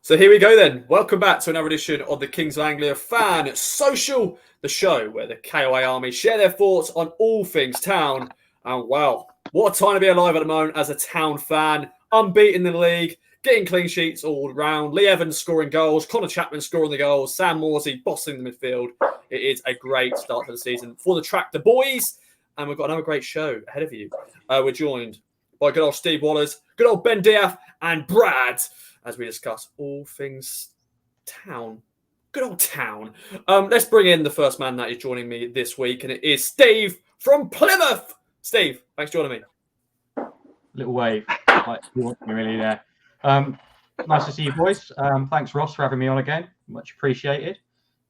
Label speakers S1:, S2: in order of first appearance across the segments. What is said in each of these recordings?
S1: So here we go then. Welcome back to another edition of the Kings of Anglia Fan Social, the show where the KOA Army share their thoughts on all things Town. And wow, what a time to be alive at the moment as a Town fan. Unbeaten in the league, getting clean sheets all round. Lee Evans scoring goals, Connor Chapman scoring the goals, Sam Morsey bossing the midfield. It is a great start to the season for the Tractor Boys. And we've got another great show ahead of you. We're joined by good old Steve Wallace, good old Ben Diaz, and Brad, as we discuss all things Town. Good old Town. Let's bring in the first man that is joining me this week, and it is Steve from Plymouth. Steve, thanks for joining me.
S2: Little wave. Like you want me really there. Nice to see you boys. Thanks, Ross, for having me on again. Much appreciated.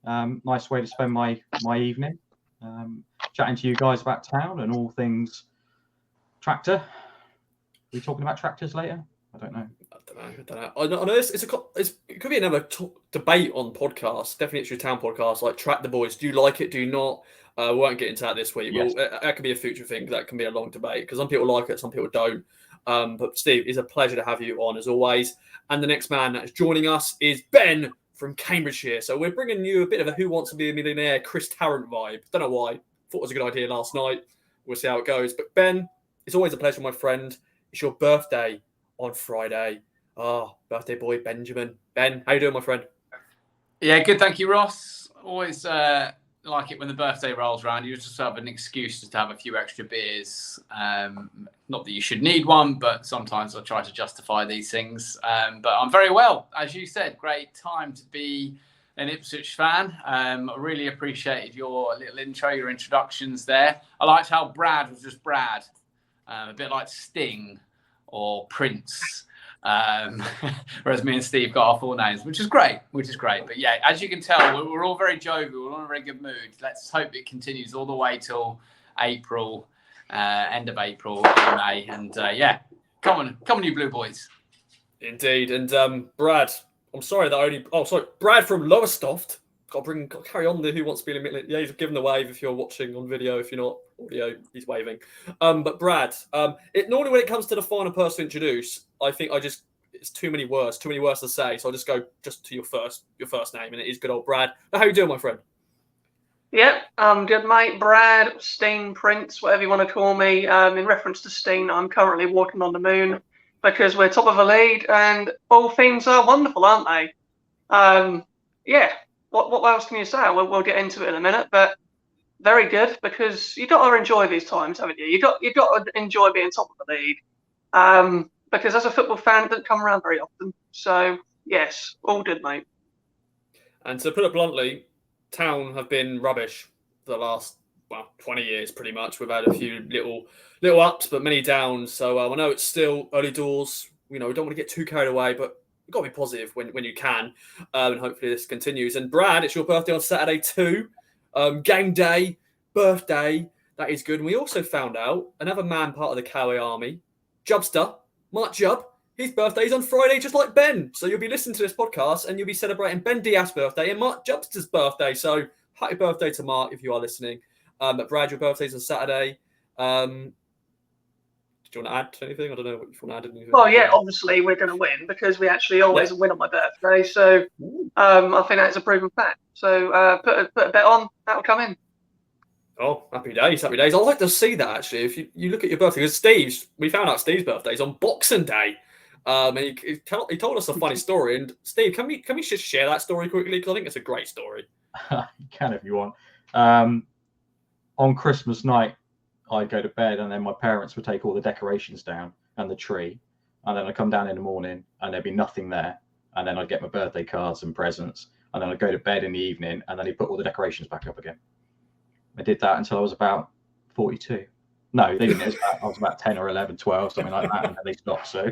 S2: Nice way to spend my evening. Chatting to you guys about Town and all things Tractor. Are we talking about tractors later? I don't know.
S1: I know it could be another debate on podcasts. Definitely, it's your Town podcast. Like Track the Boys. Do you like it? Do you not? We won't get into that this week.
S2: Yes.
S1: That could be a future thing. That can be a long debate because some people like it, some people don't. But Steve, it's a pleasure to have you on as always. And the next man that is joining us is Ben from Cambridgeshire. So we're bringing you a bit of a Who Wants to Be a Millionaire Chris Tarrant vibe. Don't know why. Thought it was a good idea last night. We'll see how it goes. But Ben, it's always a pleasure, my friend. It's your birthday on Friday. Oh, birthday boy Benjamin. Ben, how you doing, my friend?
S3: Yeah, good. Thank you, Ross. Always like it when the birthday rolls around. You just have an excuse to have a few extra beers. Not that you should need one, but sometimes I try to justify these things. But I'm very well, as you said. Great time to be an Ipswich fan. I really appreciated your little intro, your introductions there. I liked how Brad was just Brad, a bit like Sting or Prince. Whereas me and Steve got our full names, which is great. But yeah, as you can tell, we're all very jovial. We're all in a very good mood. Let's hope it continues all the way till April, end of April, May. And yeah, come on, you Blue Boys.
S1: Indeed. And Brad, I'm sorry that Brad from Lowestoft. Got to carry on the Who Wants to Be a Millionaire. Yeah, he's giving the wave if you're watching on video. If you're not audio, he's waving. But Brad, normally when it comes to the final person to introduce, I think it's too many words to say. So I'll just go to your first name, and it is good old Brad. How you doing, my friend?
S4: Yep, I'm good, mate. Brad, Steen, Prince, whatever you want to call me. In reference to Steen, I'm currently walking on the moon because we're top of the league, and all things are wonderful, aren't they? Yeah. What else can you say? We'll get into it in a minute, but very good because you got to enjoy these times, haven't you? You got to enjoy being top of the league, because as a football fan, it doesn't come around very often. So yes, all good, mate. And
S1: to put it bluntly, Town have been rubbish for the last 20 years, pretty much. We've had a few little ups, but many downs. So I know it's still early doors. We don't want to get too carried away, but you've got to be positive when you can, and hopefully this continues. And Brad, it's your birthday on Saturday too. Game day, birthday, that is good. And we also found out another man part of the KOA Army, Jubster, Mark Jubb, his birthday is on Friday, just like Ben. So you'll be listening to this podcast and you'll be celebrating Ben Diaz's birthday and Mark Jubster's birthday. So happy birthday to Mark if you are listening. But Brad, your birthday's on Saturday. Do you want to add anything? I don't know if you want to add anything.
S4: Well, yeah, obviously we're going to win because we actually always win on my birthday. So I think that's a proven fact. So put a bet on, that'll come in.
S1: Oh, happy days. I'd like to see that, actually. If you look at your birthday, because we found out Steve's birthday is on Boxing Day. And he told us a funny story. And Steve, can we just share that story quickly? Because I think it's a great story.
S2: You can if you want. On Christmas night, I'd go to bed and then my parents would take all the decorations down and the tree. And then I'd come down in the morning and there'd be nothing there. And then I'd get my birthday cards and presents. And then I'd go to bed in the evening and then he'd put all the decorations back up again. I did that until I was about 42. No, they didn't. I was about 10 or 11, 12, something like that. And then they stopped. So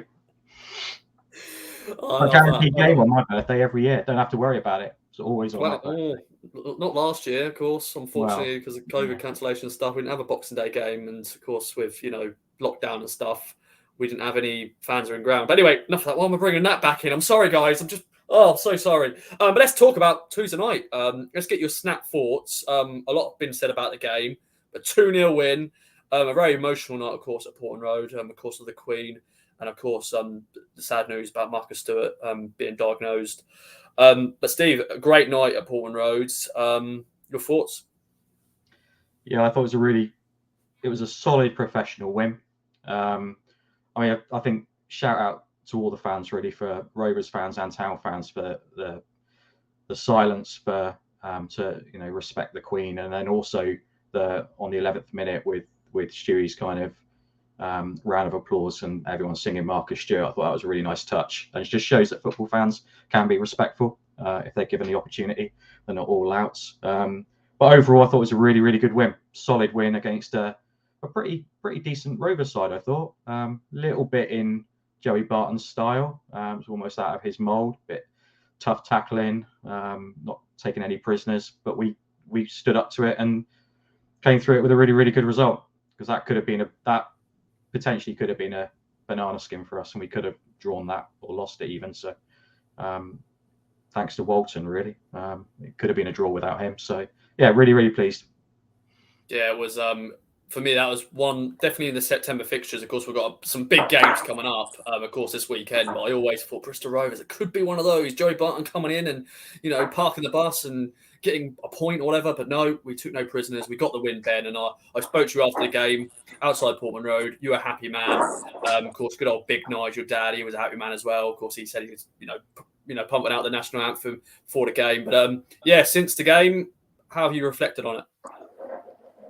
S2: I guaranteed game on my birthday every year. Don't have to worry about it. It's always on my birthday.
S1: Not last year, of course, unfortunately, because of COVID cancellation and stuff. We didn't have a Boxing Day game. And of course, with, lockdown and stuff, we didn't have any fans in ground. But anyway, enough of that. Why am I bringing that back in? I'm sorry, guys. I'm so sorry. But let's talk about Tuesday night. Let's get your snap thoughts. A lot has been said about the game. A 2-0 win. A very emotional night, of course, at Portman Road. Of course, with the Queen. and of course, the sad news about Marcus Stewart being diagnosed. But Steve, a great night at Portman Road. Your thoughts?
S2: Yeah, I thought it was a solid professional win. I mean, I think shout out to all the fans really, for Rovers fans and Town fans, for the silence, for to respect the Queen, and then also on the 11th minute with Stewie's kind of round of applause and everyone singing Marcus Stewart. I thought that was a really nice touch, and it just shows that football fans can be respectful if they're given the opportunity. They're not all outs. But overall, I thought it was a really, really good win. Solid win against a pretty decent Rovers side, I thought. Little bit in Joey Barton's style. It was almost out of his mould. Bit tough tackling, not taking any prisoners. But we stood up to it and came through it with a really, really good result. Because that potentially could have been a banana skin for us, and we could have drawn that or lost it even. So thanks to Walton, really. It could have been a draw without him. So yeah, really, really pleased.
S1: Yeah, it was for me, that was one definitely in the September fixtures. Of course, we've got some big games coming up, of course, this weekend. But I always thought Bristol Rovers, it could be one of those. Joey Barton coming in and, parking the bus and getting a point or whatever. But no, we took no prisoners. We got the win, Ben. And I spoke to you after the game outside Portman Road. You were a happy man. Of course, good old Big Nigel, dad, he was a happy man as well. Of course, he said he was, pumping out the national anthem for the game. But yeah, since the game, how have you reflected on it?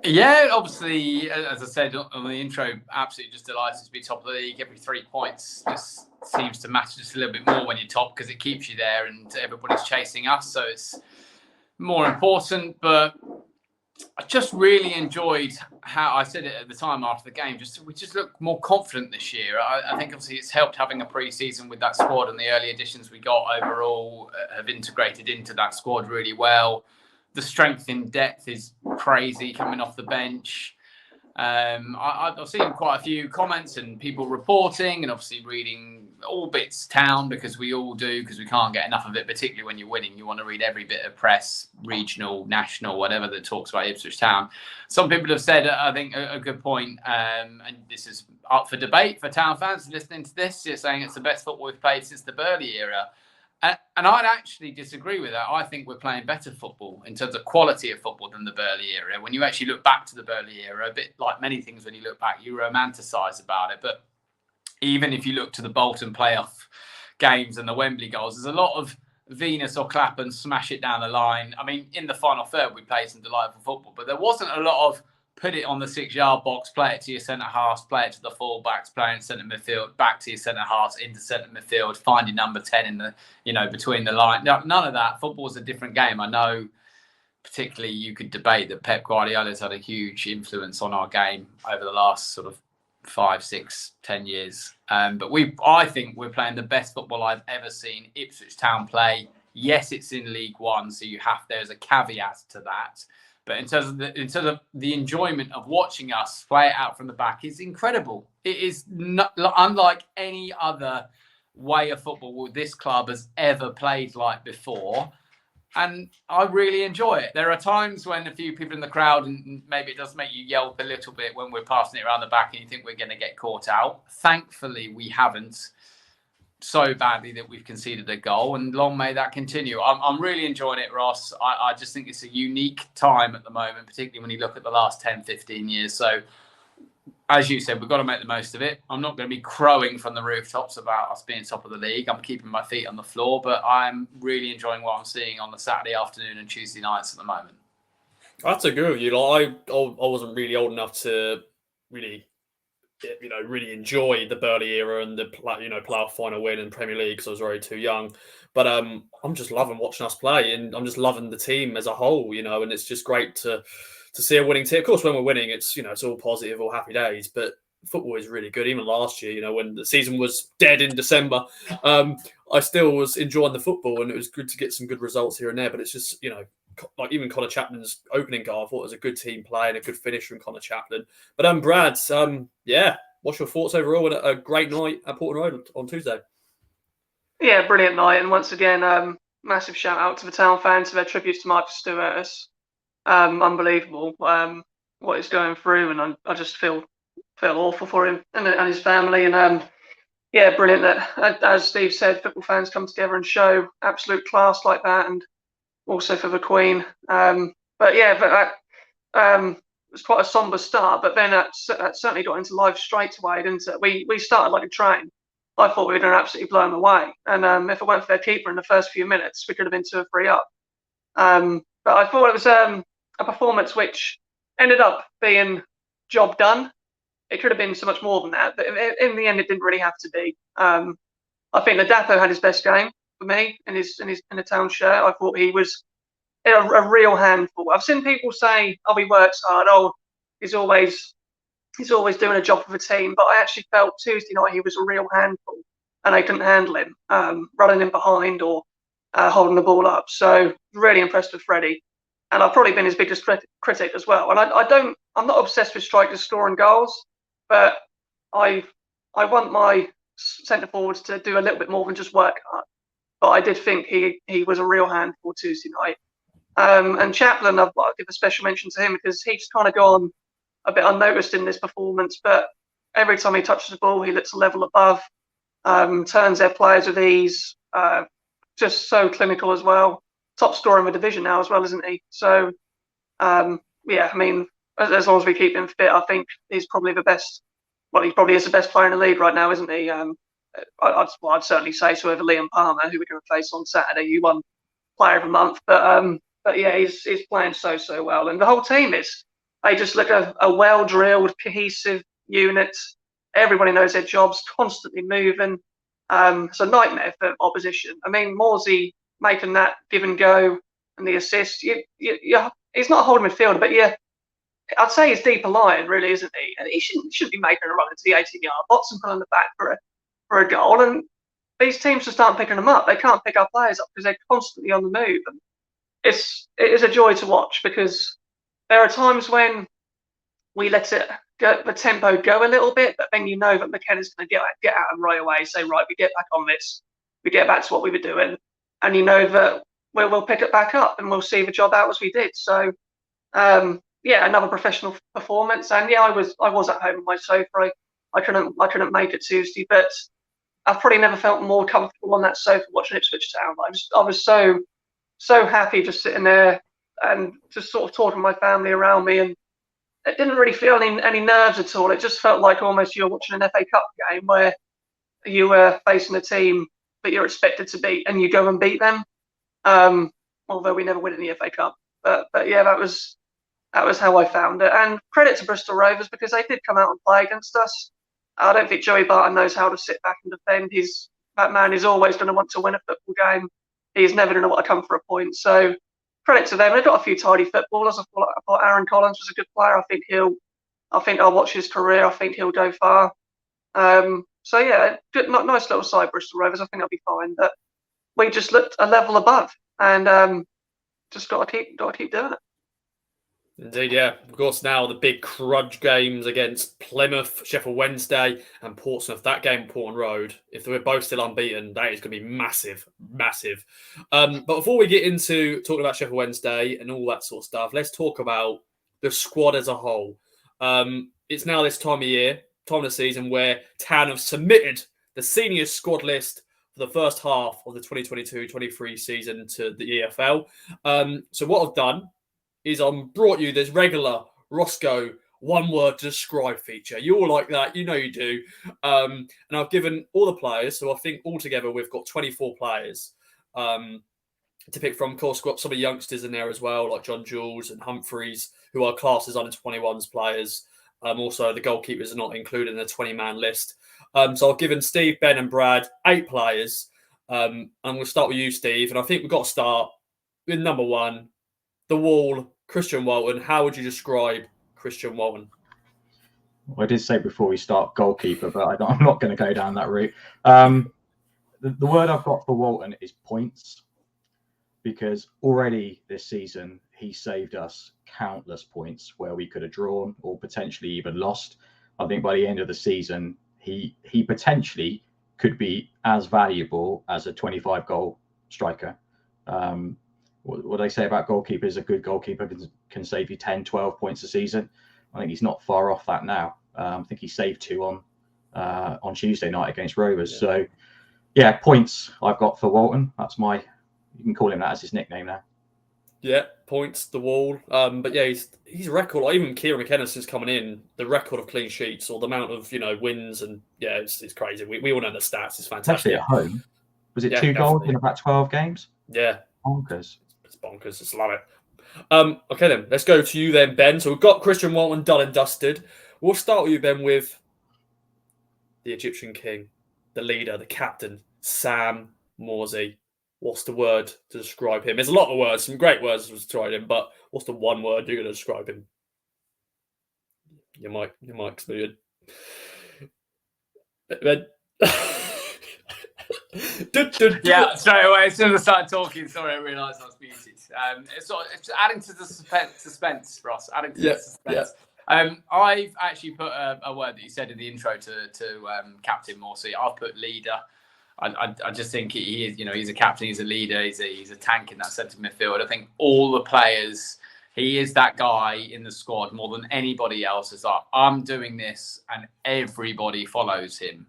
S3: Yeah, obviously, as I said on the intro, absolutely just delighted to be top of the league. Every 3 points just seems to matter just a little bit more when you're top, because it keeps you there and everybody's chasing us. So it's more important. But I just really enjoyed how I said it at the time after the game. We just look more confident this year. I think obviously it's helped having a pre-season with that squad, and the early additions we got overall have integrated into that squad really well. The strength in depth is crazy coming off the bench. I've seen quite a few comments and people reporting, and obviously reading all bits Town, because we all do, because we can't get enough of it, particularly when you're winning. You want to read every bit of press, regional, national, whatever, that talks about Ipswich Town. Some people have said, I think, a good point, and this is up for debate for Town fans listening to this. You're saying it's the best football we've played since the Burley era. And I'd actually disagree with that. I think we're playing better football in terms of quality of football than the Burley era. When you actually look back to the Burley era, a bit like many things when you look back, you romanticise about it. But even if you look to the Bolton playoff games and the Wembley goals, there's a lot of Venus or Clapham smash it down the line. I mean, in the final third, we played some delightful football, but there wasn't a lot of put it on the 6-yard box, play it to your centre halves, play it to the full-backs, play in centre midfield, back to your centre halves, into centre midfield, find your number 10 in the, between the line. No, none of that. Football's a different game. I know, particularly, you could debate that Pep Guardiola's had a huge influence on our game over the last sort of 5, 6, 10 years. But I think we're playing the best football I've ever seen Ipswich Town play. Yes, it's in League One, so there's a caveat to that. But in terms of the enjoyment of watching us play it out from the back is incredible. It is not unlike any other way of football this club has ever played like before. And I really enjoy it. There are times when a few people in the crowd, and maybe it does make you yelp a little bit when we're passing it around the back and you think we're going to get caught out. Thankfully, we haven't so badly that we've conceded a goal, and long may that continue. I'm really enjoying it, Ross. I just think it's a unique time at the moment, particularly when you look at the last 10, 15 years. So, as you said, we've got to make the most of it. I'm not going to be crowing from the rooftops about us being top of the league. I'm keeping my feet on the floor, but I'm really enjoying what I'm seeing on the Saturday afternoon and Tuesday nights at the moment.
S1: I have to agree with you. I wasn't really old enough to really enjoy the Burley era and the playoff final win in Premier League, because I was very too young. But I'm just loving watching us play, and I'm just loving the team as a whole, and it's just great to see a winning team. Of course, when we're winning, it's it's all positive, all happy days. But football is really good. Even last year, when the season was dead in December, I still was enjoying the football, and it was good to get some good results here and there. But it's just like even Connor Chaplin's opening goal, I thought it was a good team play and a good finish from Connor Chaplin. But Brad, what's your thoughts overall? And a great night at Portman Road on Tuesday.
S4: Yeah, brilliant night, and once again, massive shout out to the Town fans for their tributes to Marcus Stewart. It's unbelievable what he's going through, and I just feel awful for him and his family. And Yeah, brilliant. As Steve said, football fans come together and show absolute class like that, and also for the Queen. But that was quite a somber start. But then that certainly got into life straight away, didn't it? We started like a train. I thought we were going to absolutely blow them away. And if it weren't for their keeper in the first few minutes, we could have been 2 or 3 up. But I thought it was a performance which ended up being job done. It could have been so much more than that, but in the end, it didn't really have to be. I think that Dapo had his best game for me in the town shirt. I thought he was a real handful. I've seen people say, "Oh, he works hard. Oh, he's always doing a job for the team." But I actually felt Tuesday night he was a real handful, and they couldn't handle him running in behind or holding the ball up. So really impressed with Freddie, and I've probably been his biggest critic as well. And I'm not obsessed with strikers scoring goals, but I want my centre forwards to do a little bit more than just work hard. But I did think he was a real handful Tuesday night. And Chaplin, I've got to give a special mention to him because he's kind of gone a bit unnoticed in this performance. But every time he touches the ball, he looks a level above, turns their players with ease, just so clinical as well. Top scorer in the division now as well, isn't he? So, yeah, I mean, as long as we keep him fit, I think he's probably the best. Well, he probably is the best player in the league right now, isn't he? I'd certainly say so over Liam Palmer, who we're going to face on Saturday. You won Player of the Month, but yeah, he's playing so well, and the whole team is. They just look a well drilled, cohesive unit. Everybody knows their jobs, constantly moving. It's a nightmare for opposition. I mean, Morsey making that give and go and the assist. He's not a holding midfielder, but yeah, I'd say he's deeper lying, really, isn't he? And he shouldn't be making a run into the 18-yard box and pulling the back for a goal. And these teams just aren't picking them up. They can't pick our players up because they're constantly on the move. And it is a joy to watch because there are times when we let the tempo go a little bit, but then you know that McKenna's going to get out and right away, say, right, we get back on this, we get back to what we were doing, and you know that we'll pick it back up and we'll see the job out as we did. So, yeah, another professional performance, and yeah, I was at home on my sofa. I couldn't make it Tuesday, but I've probably never felt more comfortable on that sofa watching Ipswich Town. I was so happy just sitting there and just sort of talking to my family around me, and it didn't really feel any nerves at all. It just felt like almost you're watching an FA Cup game where you were facing a team that you're expected to beat, and you go and beat them. Although we never win in the FA Cup, but yeah, that was how I found it. And credit to Bristol Rovers because they did come out and play against us. I don't think Joey Barton knows how to sit back and defend. That man is always going to want to win a football game. He's never going to want to come for a point. So credit to them. They've got a few tidy footballers. I thought Aaron Collins was a good player. I think I'll watch his career. I think he'll go far. So yeah, good, nice little side, Bristol Rovers. I think I'll be fine. But we just looked a level above, and just got to keep doing it.
S1: Indeed, yeah. Of course, now the big crunch games against Plymouth, Sheffield Wednesday, and Portsmouth. That game, Portman Road, if they were both still unbeaten, that is going to be massive, massive. But before we get into talking about Sheffield Wednesday and all that sort of stuff, let's talk about the squad as a whole. It's now this time of the season, where Town have submitted the senior squad list for the first half of the 2022-23 season to the EFL. So what I've done is brought you this regular Roscoe one-word to describe feature. You all like that, you know you do. And I've given all the players, so I think altogether we've got 24 players to pick from. Of course, we've got some of the youngsters in there as well, like John Jules and Humphreys, who are classed as under-21s players. Also, the goalkeepers are not included in the 20-man list. So I've given Steve, Ben and Brad 8 players. And we'll start with you, Steve. And I think we've got to start with number 1, the Wall, Christian Walton. How would you describe Christian Walton?
S2: Well, I did say before we start goalkeeper, but I'm not going to go down that route. The word I've got for Walton is points, because already this season he saved us countless points where we could have drawn or potentially even lost. I think by the end of the season, he potentially could be as valuable as a 25-goal striker. What they say about goalkeepers, a good goalkeeper can save you 10, 12 points a season. I think he's not far off that now. I think he saved 2 on on Tuesday night against Rovers.
S1: Yeah.
S2: So, yeah, points I've got for Walton. That's you can call him that as his nickname now.
S1: Yeah, points, the wall. But yeah, he's a record. Like, even Keough McKenna since coming in, the record of clean sheets or the amount of wins, and yeah, it's crazy. We all know the stats. It's fantastic.
S2: Especially at home. Was it
S1: Yeah,
S2: 2 goals
S1: definitely.
S2: in about 12 games?
S1: Yeah,
S2: Bonkers.
S1: it's bonkers. Just love it. Okay then, let's go to you then, Ben. So we've got Christian Walton done and dusted. We'll start with you, Ben, with the Egyptian king, the leader, the captain, Sam Morsy. What's the word to describe him? There's a lot of words, some great words to describe him, but what's the one word you're going to describe him? Your mic's muted.
S3: Yeah, straight away. As soon as I started talking, sorry, I realised I was muted. It's adding to the suspense, Ross. Adding to the suspense. Yeah. I've actually put a word that you said in the intro to Captain Morsy. I've put leader. I just think he is. He's a captain. He's a leader. He's a tank in that centre midfield. I think all the players. He is that guy in the squad more than anybody else. Is like, I'm doing this, and everybody follows him.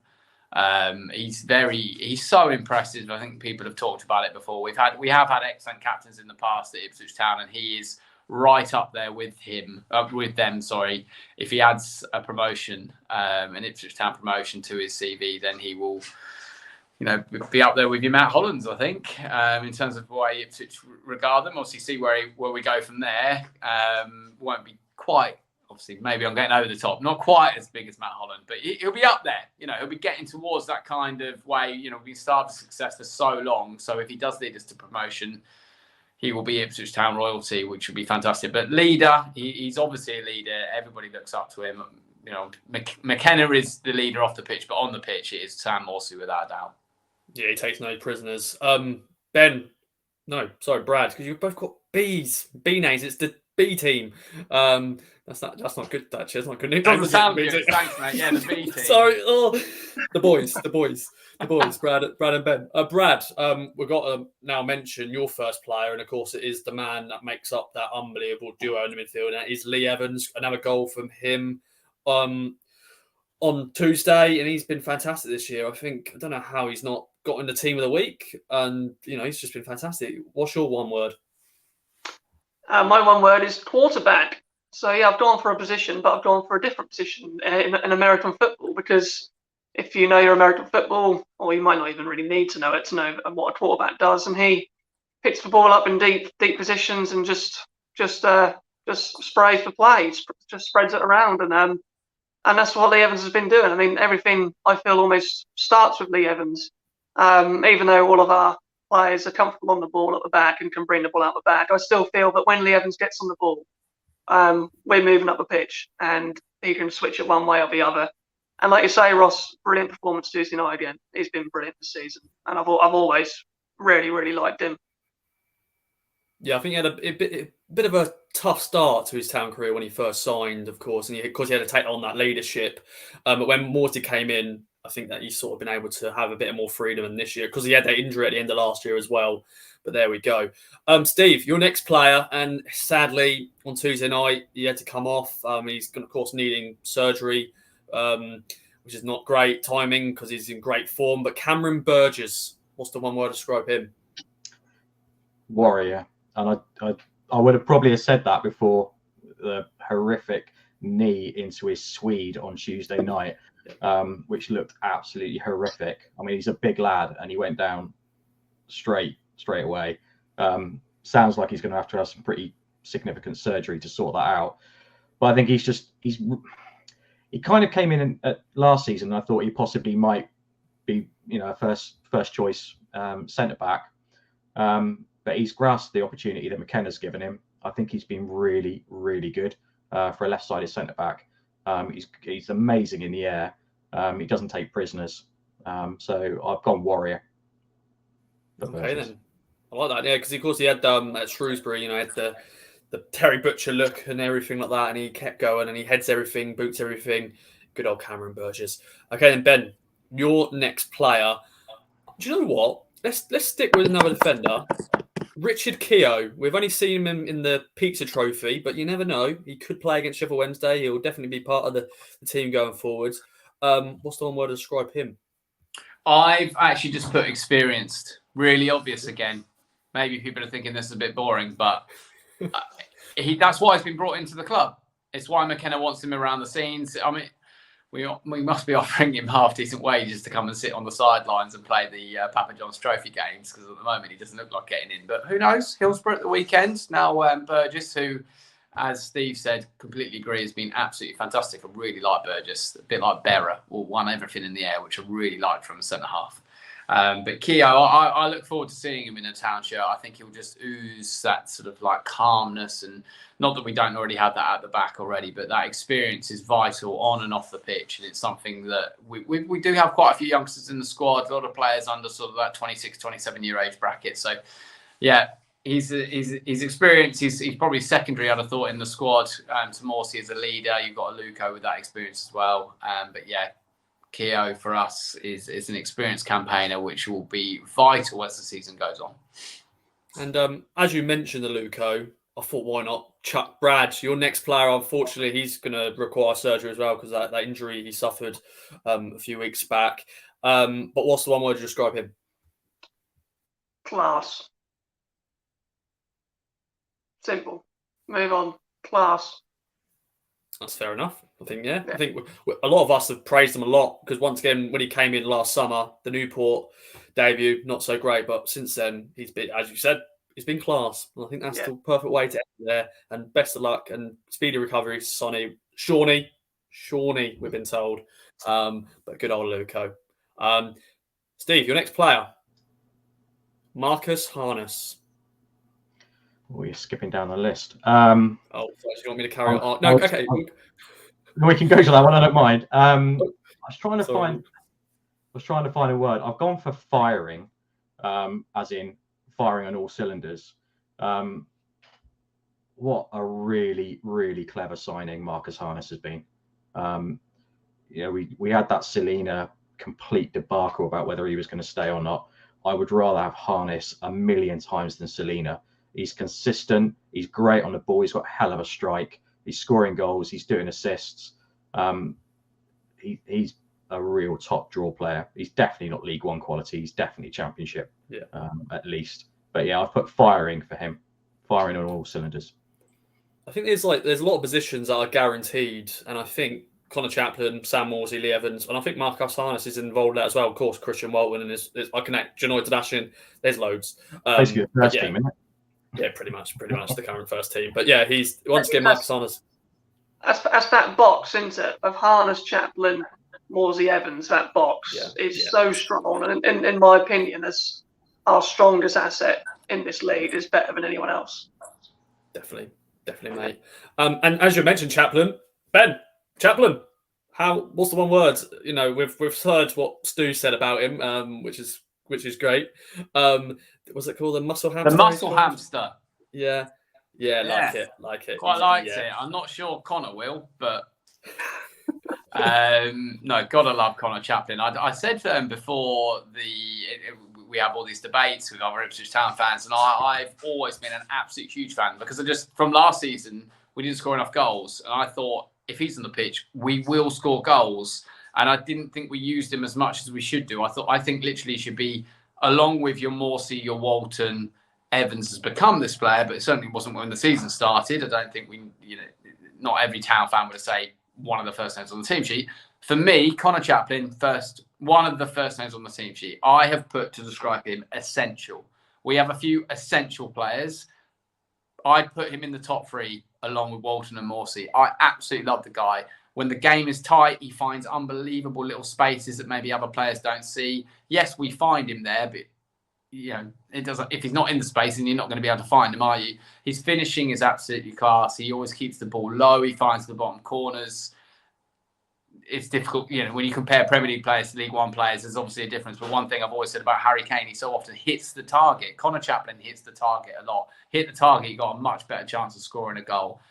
S3: He's so impressive. I think people have talked about it before. We have had excellent captains in the past at Ipswich Town, and he is right up there with them. Sorry, if he adds a promotion, an Ipswich Town promotion to his CV, then he will, be up there with your Matt Hollands. I think in terms of the way Ipswich regard them. Obviously, see where we go from there. Won't be quite. Obviously, maybe I'm getting over the top. Not quite as big as Matt Holland, but he'll be up there. He'll be getting towards that kind of way. We starved of success for so long. So if he does lead us to promotion, he will be Ipswich Town royalty, which would be fantastic. But leader, he's obviously a leader. Everybody looks up to him. McKenna is the leader off the pitch, but on the pitch, it is Sam Morsy without a doubt.
S1: Yeah, he takes no prisoners. Ben, no, sorry, Brad, because you've both got B's, B names. It's the B team. That's not good. Actually, that's not good.
S3: It doesn't sound good. Thanks, mate. Yeah, the B team.
S1: Sorry, the boys, Brad and Ben. Brad, we've got to now mention your first player, and of course, it is the man that makes up that unbelievable duo in the midfield, and that is Lee Evans. Another goal from him on Tuesday, and he's been fantastic this year. I don't know how he's not got in the team of the week, and he's just been fantastic. What's your one word?
S4: My one word is quarterback. So yeah, I've gone for a position, but I've gone for a different position in American football, because if you know your American football, or you might not even really need to know it to know what a quarterback does, and he picks the ball up in deep positions and just sprays for play, just spreads it around, and that's what Lee Evans has been doing. I mean, everything I feel almost starts with Lee Evans, even though all of our players are comfortable on the ball at the back and can bring the ball out the back. I still feel that when Lee Evans gets on the ball, we're moving up the pitch, and he can switch it one way or the other. And like you say, Ross, brilliant performance Tuesday night again. He's been brilliant this season, and I've always really, really liked him.
S1: Yeah, I think he had a bit of a tough start to his Town career when he first signed, of course, and he had to take on that leadership. But when Morsy came in, I think that he's sort of been able to have a bit more freedom in this year, because he had that injury at the end of last year as well. But there we go. Steve, your next player, and sadly on Tuesday night he had to come off. He's of course needing surgery, which is not great timing because he's in great form. But Cameron Burgess, what's the one word to describe him?
S2: Warrior. And I would have probably said that before the horrific knee into his Swede on Tuesday night, which looked absolutely horrific. I mean, he's a big lad, and he went down straight away. Sounds like he's going to have some pretty significant surgery to sort that out. But I think he kind of came in at last season, and I thought he possibly might be, a first choice centre back. But he's grasped the opportunity that McKenna's given him. I think he's been really, really good for a left-sided centre back. He's amazing in the air. He doesn't take prisoners. So I've gone Warrior.
S1: Okay then, I like that. Yeah, because of course he had at Shrewsbury, had the Terry Butcher look and everything like that, and he kept going and he heads everything, boots everything. Good old Cameron Burgess. Okay then, Ben, your next player. Do you know what? Let's stick with another defender. Richard Keough. We've only seen him in the Pizza Trophy, but you never know. He could play against Sheffield Wednesday. He will definitely be part of the team going forwards. What's the one word to describe him?
S3: I've actually just put experienced. Really obvious again. Maybe people are thinking this is a bit boring, but that's why he's been brought into the club. It's why McKenna wants him around the scenes. I mean, we must be offering him half decent wages to come and sit on the sidelines and play the Papa John's Trophy games, because at the moment he doesn't look like getting in. But who knows? Hillsborough at the weekend. Now Burgess, who, as Steve said, completely agree, has been absolutely fantastic. I really like Burgess, a bit like Berra, or won everything in the air, which I really like from a centre half. But Keough, I look forward to seeing him in a Town shirt. I think he'll just ooze that sort of like calmness, and not that we don't already have that at the back already, but that experience is vital on and off the pitch, and it's something that we do have quite a few youngsters in the squad, a lot of players under sort of that 26, 27-year age bracket. So, yeah, his experience, he's probably secondary, I'd have thought, in the squad to Morsey as a leader. You've got a Luco with that experience as well. But yeah, Keough for us is an experienced campaigner, which will be vital as the season goes on.
S1: And as you mentioned, the Luco, I thought, why not chuck Brad, your next player? Unfortunately, he's going to require surgery as well, because that injury he suffered a few weeks back. But what's the one word to describe him?
S4: Class. Simple. Move on. Class.
S1: That's fair enough. I think, yeah. I think a lot of us have praised him a lot, because once again, when he came in last summer, the Newport debut, not so great. But since then, he's been, as you said, he's been class. And I think that's the perfect way to end there. And best of luck and speedy recovery, Sonny. Shawnee, we've been told. But good old Luco. Steve, your next player, Marcus Harness.
S2: Oh, you're skipping down the list.
S1: You want me to carry on? No, okay.
S2: We can go to that one. I don't mind. I was trying to find a word. I've gone for firing, as in firing on all cylinders. What a really, really clever signing Marcus Harness has been. We had that Selena complete debacle about whether he was going to stay or not. I would rather have Harness a million times than Selena. He's consistent. He's great on the ball. He's got a hell of a strike. He's scoring goals. He's doing assists. He's a real top draw player. He's definitely not League One quality. He's definitely Championship, at least. But yeah, I've put firing for him. Firing on all cylinders.
S1: I think there's a lot of positions that are guaranteed, and I think Connor Chaplin, Sam Morsey, Lee Evans, and I think Marcus Harness is involved in that as well. Of course, Christian Walton, and I connect Janoy Tadashian. There's loads.
S2: Basically, the first team, isn't it?
S1: Yeah, pretty much the current first team. But yeah, he's once again Marcus Harness.
S4: That's that box, isn't it? Of Harness, Chaplin, Morsey, Evans. That box is so strong, and in my opinion, as our strongest asset in this league, is better than anyone else.
S1: Definitely, mate. And as you mentioned, Chaplin, what's the one word? We've heard what Stu said about him, which is great. Was it called the muscle hamster?
S3: The muscle hamster.
S1: Yeah, like it.
S3: Quite liked it. I'm not sure Connor will, but no, gotta love Connor Chaplin. I said before we have all these debates with other Ipswich Town fans, and I've always been an absolute huge fan, because from last season we didn't score enough goals, and I thought if he's on the pitch, we will score goals. And I didn't think we used him as much as we should do. I think literally should be, along with your Morsey, your Walton, Evans has become this player, but it certainly wasn't when the season started. I don't think not every Town fan would say one of the first names on the team sheet. For me, Connor Chaplin, one of the first names on the team sheet. I have put to describe him essential. We have a few essential players. I'd put him in the top three along with Walton and Morsey. I absolutely love the guy. When the game is tight, he finds unbelievable little spaces that maybe other players don't see. Yes, we find him there, but it doesn't. If he's not in the space, then you're not going to be able to find him, are you? His finishing is absolutely class. He always keeps the ball low. He finds the bottom corners. It's difficult, when you compare Premier League players to League One players, there's obviously a difference. But one thing I've always said about Harry Kane, he so often hits the target. Connor Chaplin hits the target a lot. Hit the target, you got a much better chance of scoring a goal.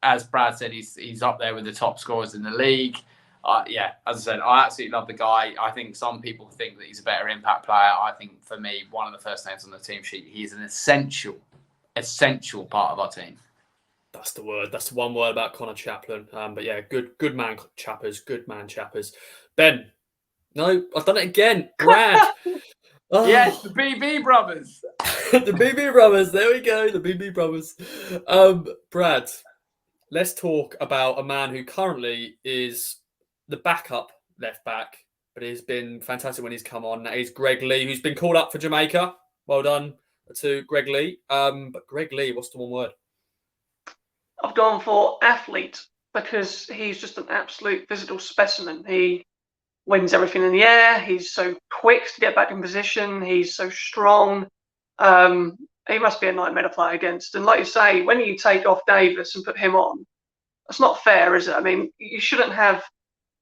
S3: As Brad said, he's up there with the top scorers in the league. As I said, I absolutely love the guy. I think some people think that he's a better impact player. I think for me, one of the first names on the team sheet, he's an essential part of our team.
S1: That's the word. That's the one word about Connor Chaplin. But yeah, good man, Chappers. Good man, Chappers. Ben. No, I've done it again. Brad. Oh.
S3: Yes, the BB brothers.
S1: The BB brothers. There we go. The BB brothers. Brad, let's talk about a man who currently is the backup left back, but he's been fantastic when he's come on. That is Greg Lee, who's been called up for Jamaica. Well done to Greg Lee. But Greg Lee, what's the one word?
S4: I've gone for athlete because he's just an absolute physical specimen. He wins everything in the air. He's so quick to get back in position. He's so strong. He must be a nightmare to play against. And like you say, when you take off Davis and put him on, that's not fair, is it? I mean, you shouldn't have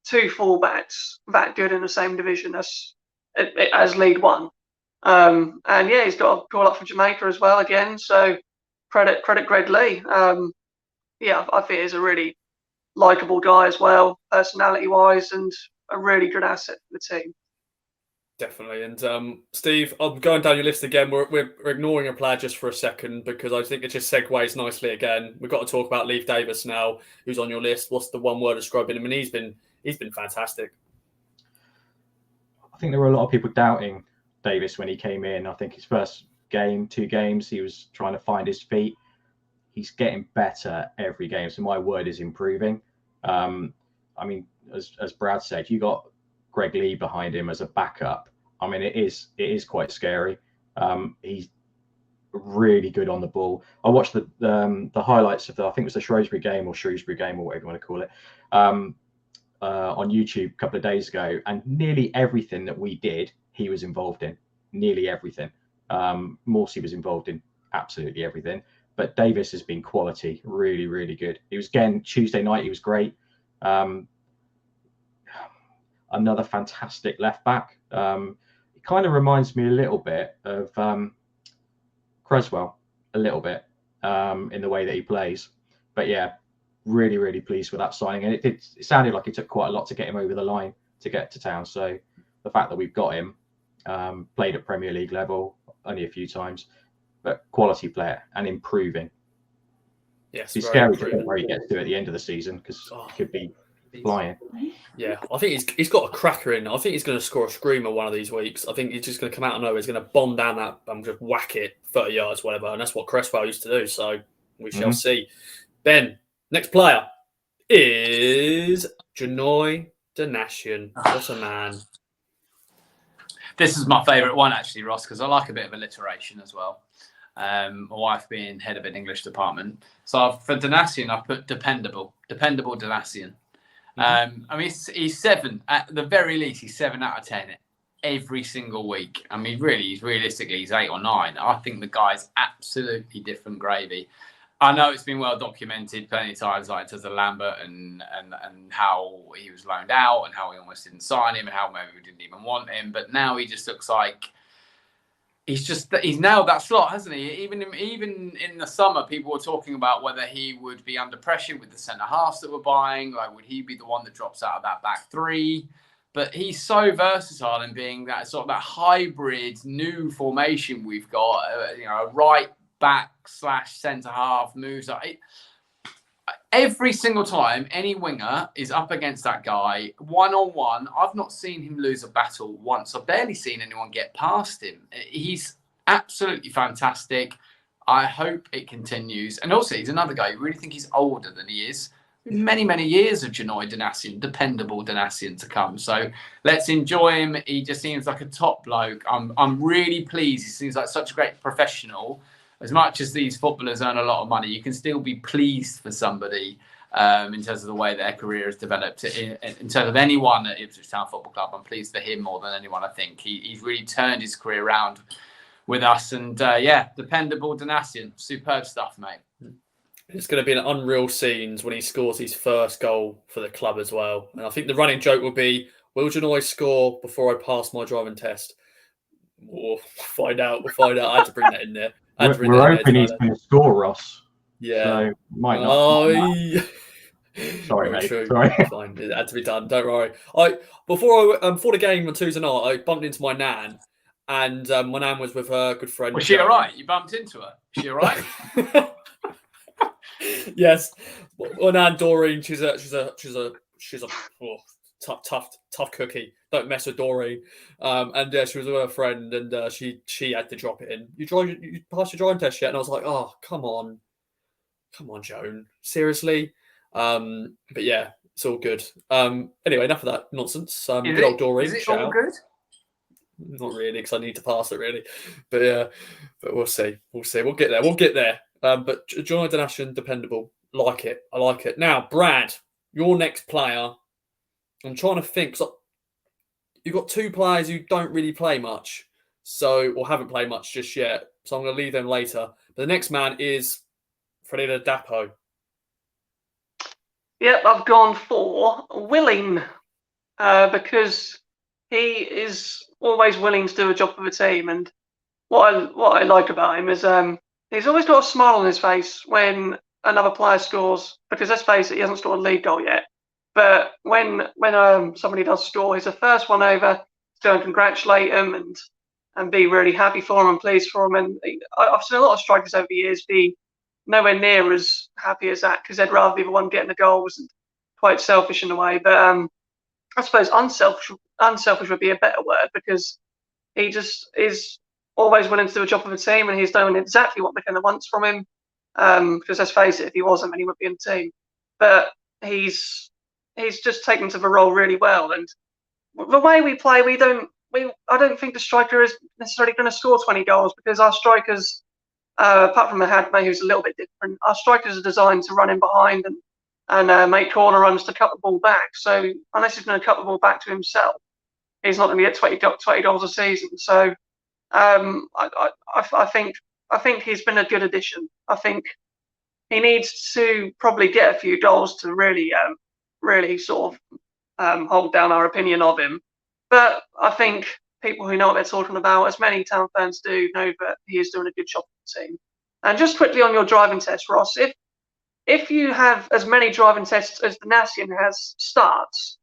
S4: two fullbacks that good in the same division as League One. And yeah, he's got a call up for Jamaica as well again. So credit Greg Lee. Yeah, I think he's a really likeable guy as well, personality-wise, and a really good asset for the team.
S1: Definitely. And Steve, I'm going down your list again. We're ignoring a player just for a second because I think it just segues nicely again. We've got to talk about Leif Davis now, who's on your list. What's the one word describing him? And he's been fantastic.
S2: I think there were a lot of people doubting Davis when he came in. I think his first game, 2 games, he was trying to find his feet. He's getting better every game. So my word is improving. I mean, as Brad said, you got Greg Lee behind him as a backup. I mean, it is quite scary. He's really good on the ball. I watched the highlights of I think it was the Shrewsbury game or whatever you want to call it, on YouTube a couple of days ago, and nearly everything that we did, he was involved in. Nearly everything. Morsey was involved in absolutely everything. But Davis has been quality, really, really good. He was, again, Tuesday night, he was great. Another fantastic left back. It kind of reminds me a little bit of Creswell, a little bit, in the way that he plays. But yeah, really, really pleased with that signing. And it sounded like it took quite a lot to get him over the line to get to town. So the fact that we've got him, played at Premier League level only a few times, but quality player and improving.
S1: Yes,
S2: it's scary to think where he gets to at the end of the season because he could be flying.
S1: Yeah, I think he's got a cracker in. I think he's going to score a screamer one of these weeks. I think he's just going to come out of nowhere. He's going to bomb down that and just whack it 30 yards, whatever. And that's what Cresswell used to do. So we shall see. Ben, next player is Janoy Donatian. What a man.
S3: This is my favourite one, actually, Ross, because I like a bit of alliteration as well. My wife being head of an English department. So for Donatian, I put dependable Donatian. I mean, he's 7 at the very least. He's 7 out of 10 every single week. I mean, really, realistically, he's 8 or 9. I think the guy's absolutely different gravy. I know it's been well documented plenty of times, like to the Lambert and how he was loaned out and how we almost didn't sign him and how maybe we didn't even want him. But now he just looks like he's nailed that slot, hasn't he? Even in the summer, people were talking about whether he would be under pressure with the centre halves that we're buying. Like, would he be the one that drops out of that back 3? But he's so versatile in being that sort of that hybrid new formation we've got. A right back / centre half moves up. Every single time any winger is up against that guy, 1-on-1, I've not seen him lose a battle once. I've barely seen anyone get past him. He's absolutely fantastic. I hope it continues. And also, he's another guy. You really think he's older than he is. Many, many years of Janoy Donatian, dependable Donatian to come. So let's enjoy him. He just seems like a top bloke. I'm really pleased. He seems like such a great professional. As much as these footballers earn a lot of money, you can still be pleased for somebody in terms of the way their career has developed. In terms of anyone at Ipswich Town Football Club, I'm pleased for him more than anyone, I think. He's really turned his career around with us. And dependable Donatian. Superb stuff, mate.
S1: It's going to be an unreal scenes when he scores his first goal for the club as well. And I think the running joke will be, will Janoy score before I pass my driving test? We'll find out. I had to bring that in there.
S2: We're hoping he's going to score, Ross.
S1: Yeah.
S2: So might not. Sorry, mate.
S1: True.
S2: Sorry.
S1: Fine. It had to be done. Don't worry. Before the game on Tuesday night, I bumped into my nan, and my nan was with her good friend.
S3: Was she all right? You bumped into her. Was she all right?
S1: Yes. Well, Nan Doreen, she's a tough cookie. Don't mess with Doreen. And she was with her friend, and she had to drop it in. You passed your driving test yet? And I was like, oh, come on, Joan, seriously. But yeah, it's all good. Anyway, enough of that nonsense. Good old Doreen.
S3: Is it all good?
S1: Not really, because I need to pass it really. But yeah, but we'll see. We'll get there. But Jonathan Ashton, dependable. Like it. I like it. Now, Brad, your next player. I'm trying to think. So you've got two players who don't really play much, or haven't played much just yet. So I'm going to leave them later. But the next man is Freddie Dapo.
S4: Yep, I've gone for willing because he is always willing to do a job for the team. And what I like about him is he's always got a smile on his face when another player scores. Because let's face it, he hasn't scored a league goal yet. But when somebody does score, he's the first one over to go and congratulate him and be really happy for him and pleased for him. And I've seen a lot of strikers over the years be nowhere near as happy as that because they'd rather be the one getting the goals and quite selfish in a way. But I suppose unselfish would be a better word because he just is always willing to do a job for the team and he's doing exactly what McKenna wants from him. Because let's face it, if he wasn't, then he would be in the team. But he's just taken to the role really well. And the way we play, I don't think the striker is necessarily going to score 20 goals because our strikers, apart from Mahadme, who's a little bit different, our strikers are designed to run in behind and make corner runs to cut the ball back. So unless he's going to cut the ball back to himself, he's not going to get 20 goals a season. So I think he's been a good addition. I think he needs to probably get a few goals to really sort of hold down our opinion of him. But I think people who know what they're talking about, as many Town fans do, know that he is doing a good job for the team. And just quickly on your driving test, Ross, if you have as many driving tests as the Nassian has starts,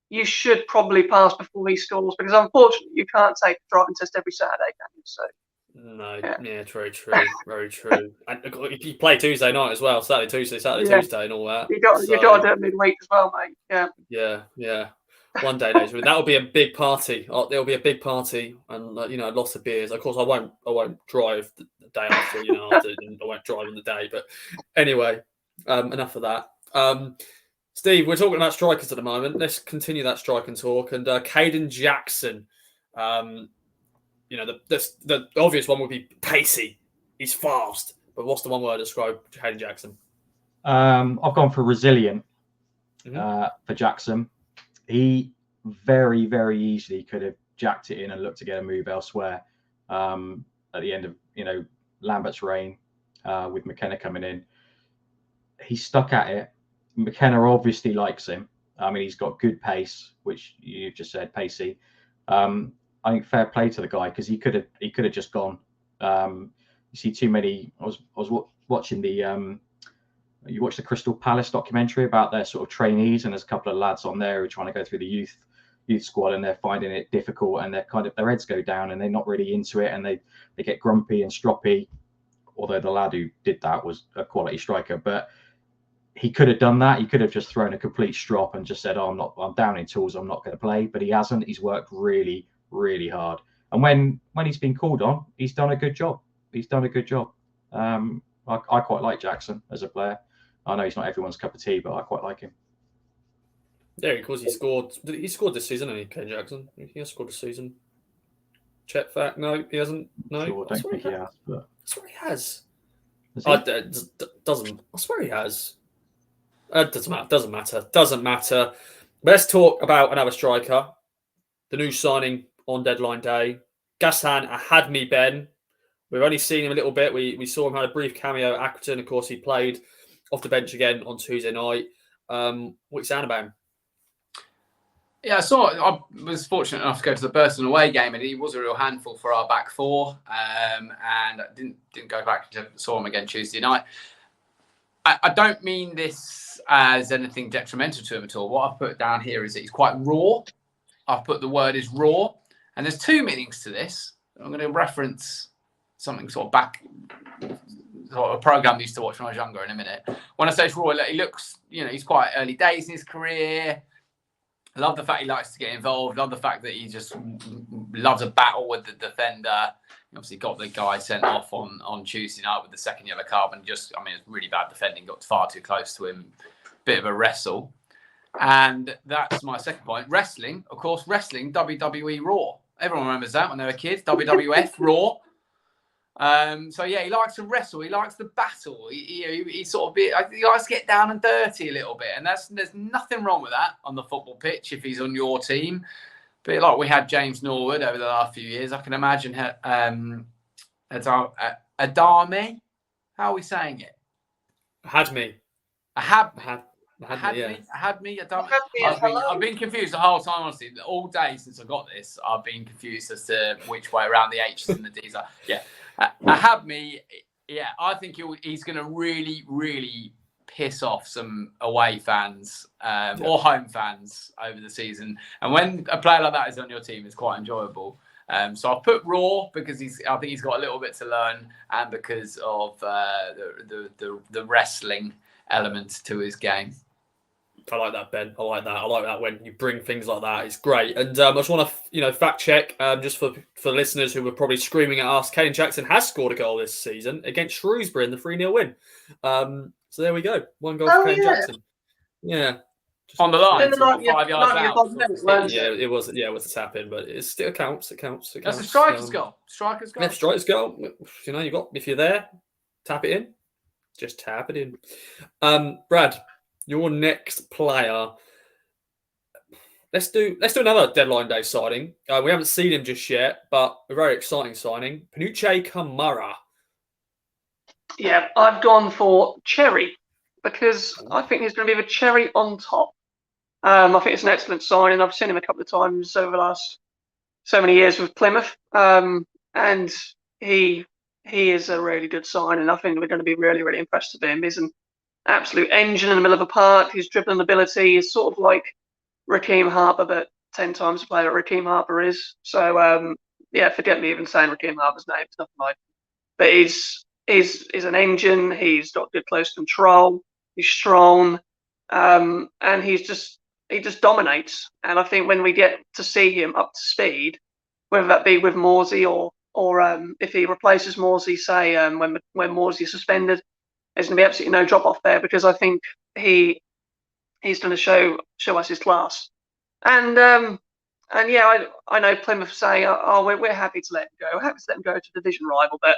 S4: you should probably pass before he scores because unfortunately you can't take a driving test every Saturday, can you? So.
S1: No, yeah, very true. And you play Tuesday night as well, Saturday, Tuesday, Tuesday, and all that.
S4: You got to do it midweek as well, mate.
S1: Yeah. One day next week, that'll be a big party. There'll be a big party, and lots of beers. Of course, I won't drive the day after. I won't drive on the day. But anyway, enough of that. Steve, we're talking about strikers at the moment. Let's continue that striking talk. And Caden Jackson. The obvious one would be pacey. He's fast. But what's the one word to describe Caden Jackson?
S2: I've gone for resilient for Jackson. He very, very easily could have jacked it in and looked to get a move elsewhere at the end of Lambert's reign with McKenna coming in. He stuck at it. McKenna obviously likes him. I mean, he's got good pace, which you've just said, pacey. I think fair play to the guy because he could have just gone. You see too many. I was watching you watch the Crystal Palace documentary about their sort of trainees, and there's a couple of lads on there who are trying to go through the youth squad, and they're finding it difficult, and their heads go down, and they're not really into it, and they get grumpy and stroppy. Although the lad who did that was a quality striker, but he could have done that. He could have just thrown a complete strop and just said, "Oh, I'm down in tools. I'm not going to play." But he hasn't. He's worked really, really hard, and when he's been called on, he's done a good job. I quite like Jackson as a player. I know he's not everyone's cup of tea, but I quite like him.
S1: Yeah, because he scored. He scored this season, hasn't he, Ken Jackson? He has scored this season. Check fact. No, he hasn't. No,
S2: Sure, I don't think he has. But...
S1: I swear he has.
S2: Doesn't.
S1: I swear he has. Doesn't matter. Let's talk about another striker. The new signing on deadline day, Ghassan Ahadmi Ben. We've only seen him a little bit. We saw him had a brief cameo at Accrington. Of course, he played off the bench again on Tuesday night. What you saying about him?
S3: Yeah, I was fortunate enough to go to the Burton away game, and he was a real handful for our back four. And I didn't go back to saw him again Tuesday night. I don't mean this as anything detrimental to him at all. What I've put down here is that he's quite raw. I've put the word is raw, and there's two meanings to this. I'm going to reference something sort of back sort of a program I used to watch when I was younger in a minute. When I say Roy, he looks, he's quite early days in his career. I love the fact he likes to get involved. Love the fact that he just loves a battle with the defender. He obviously got the guy sent off on Tuesday night with the second yellow card, and it's really bad defending. Got far too close to him. Bit of a wrestle. And that's my second point. Wrestling, of course, WWE Raw. Everyone remembers that when they were kids. WWF Raw. So yeah, he likes to wrestle. He likes the battle. He sort of he likes to get down and dirty a little bit, and there's nothing wrong with that on the football pitch if he's on your team. But like we had James Norwood over the last few years, I can imagine Adami. How are we saying it?
S1: Hadmi.
S3: I've been confused the whole time, honestly. All day since I got this, I've been confused as to which way around the H's and the D's are. Yeah. Hadmi, yeah, I think he's going to really, really piss off some away fans or home fans over the season. And when a player like that is on your team, it's quite enjoyable. So I've put Raw because I think he's got a little bit to learn, and because of the wrestling element to his game.
S1: I like that, Ben. I like that when you bring things like that. It's great. And I just want to, fact check, just for listeners who were probably screaming at us, Kane Jackson has scored a goal this season against Shrewsbury in the 3-0 win. So there we go. 1 goal for Kane Jackson. Yeah.
S3: Just on the line, 5 yards out.
S1: Yeah, it was a tap in, but it still counts. It counts.
S3: That's a striker's goal. Striker's goal.
S1: Yeah, striker's goal. If you're there, tap it in. Just tap it in. Brad, your next player. Let's do another deadline day signing. We haven't seen him just yet, but a very exciting signing. Panuche Kamara.
S4: Yeah, I've gone for Cherry because I think he's going to be the cherry on top. I think it's an excellent signing. I've seen him a couple of times over the last so many years with Plymouth, and he is a really good signing. I think we're going to be really, really impressed with him. He's an absolute engine in the middle of a park. His dribbling ability is sort of like Raheem Harper, but 10 times the player that Raheem Harper is. So, forget me even saying Raheem Harper's name. It's nothing like. But he's an engine. He's got good close control. He's strong, and he just dominates. And I think when we get to see him up to speed, whether that be with Morsey or if he replaces Morsey, say when Morsey is suspended, there's going to be absolutely no drop off there, because I think he's going to show us his class. And yeah, I know Plymouth say, we're happy to let him go. We're happy to let him go to a division rival, but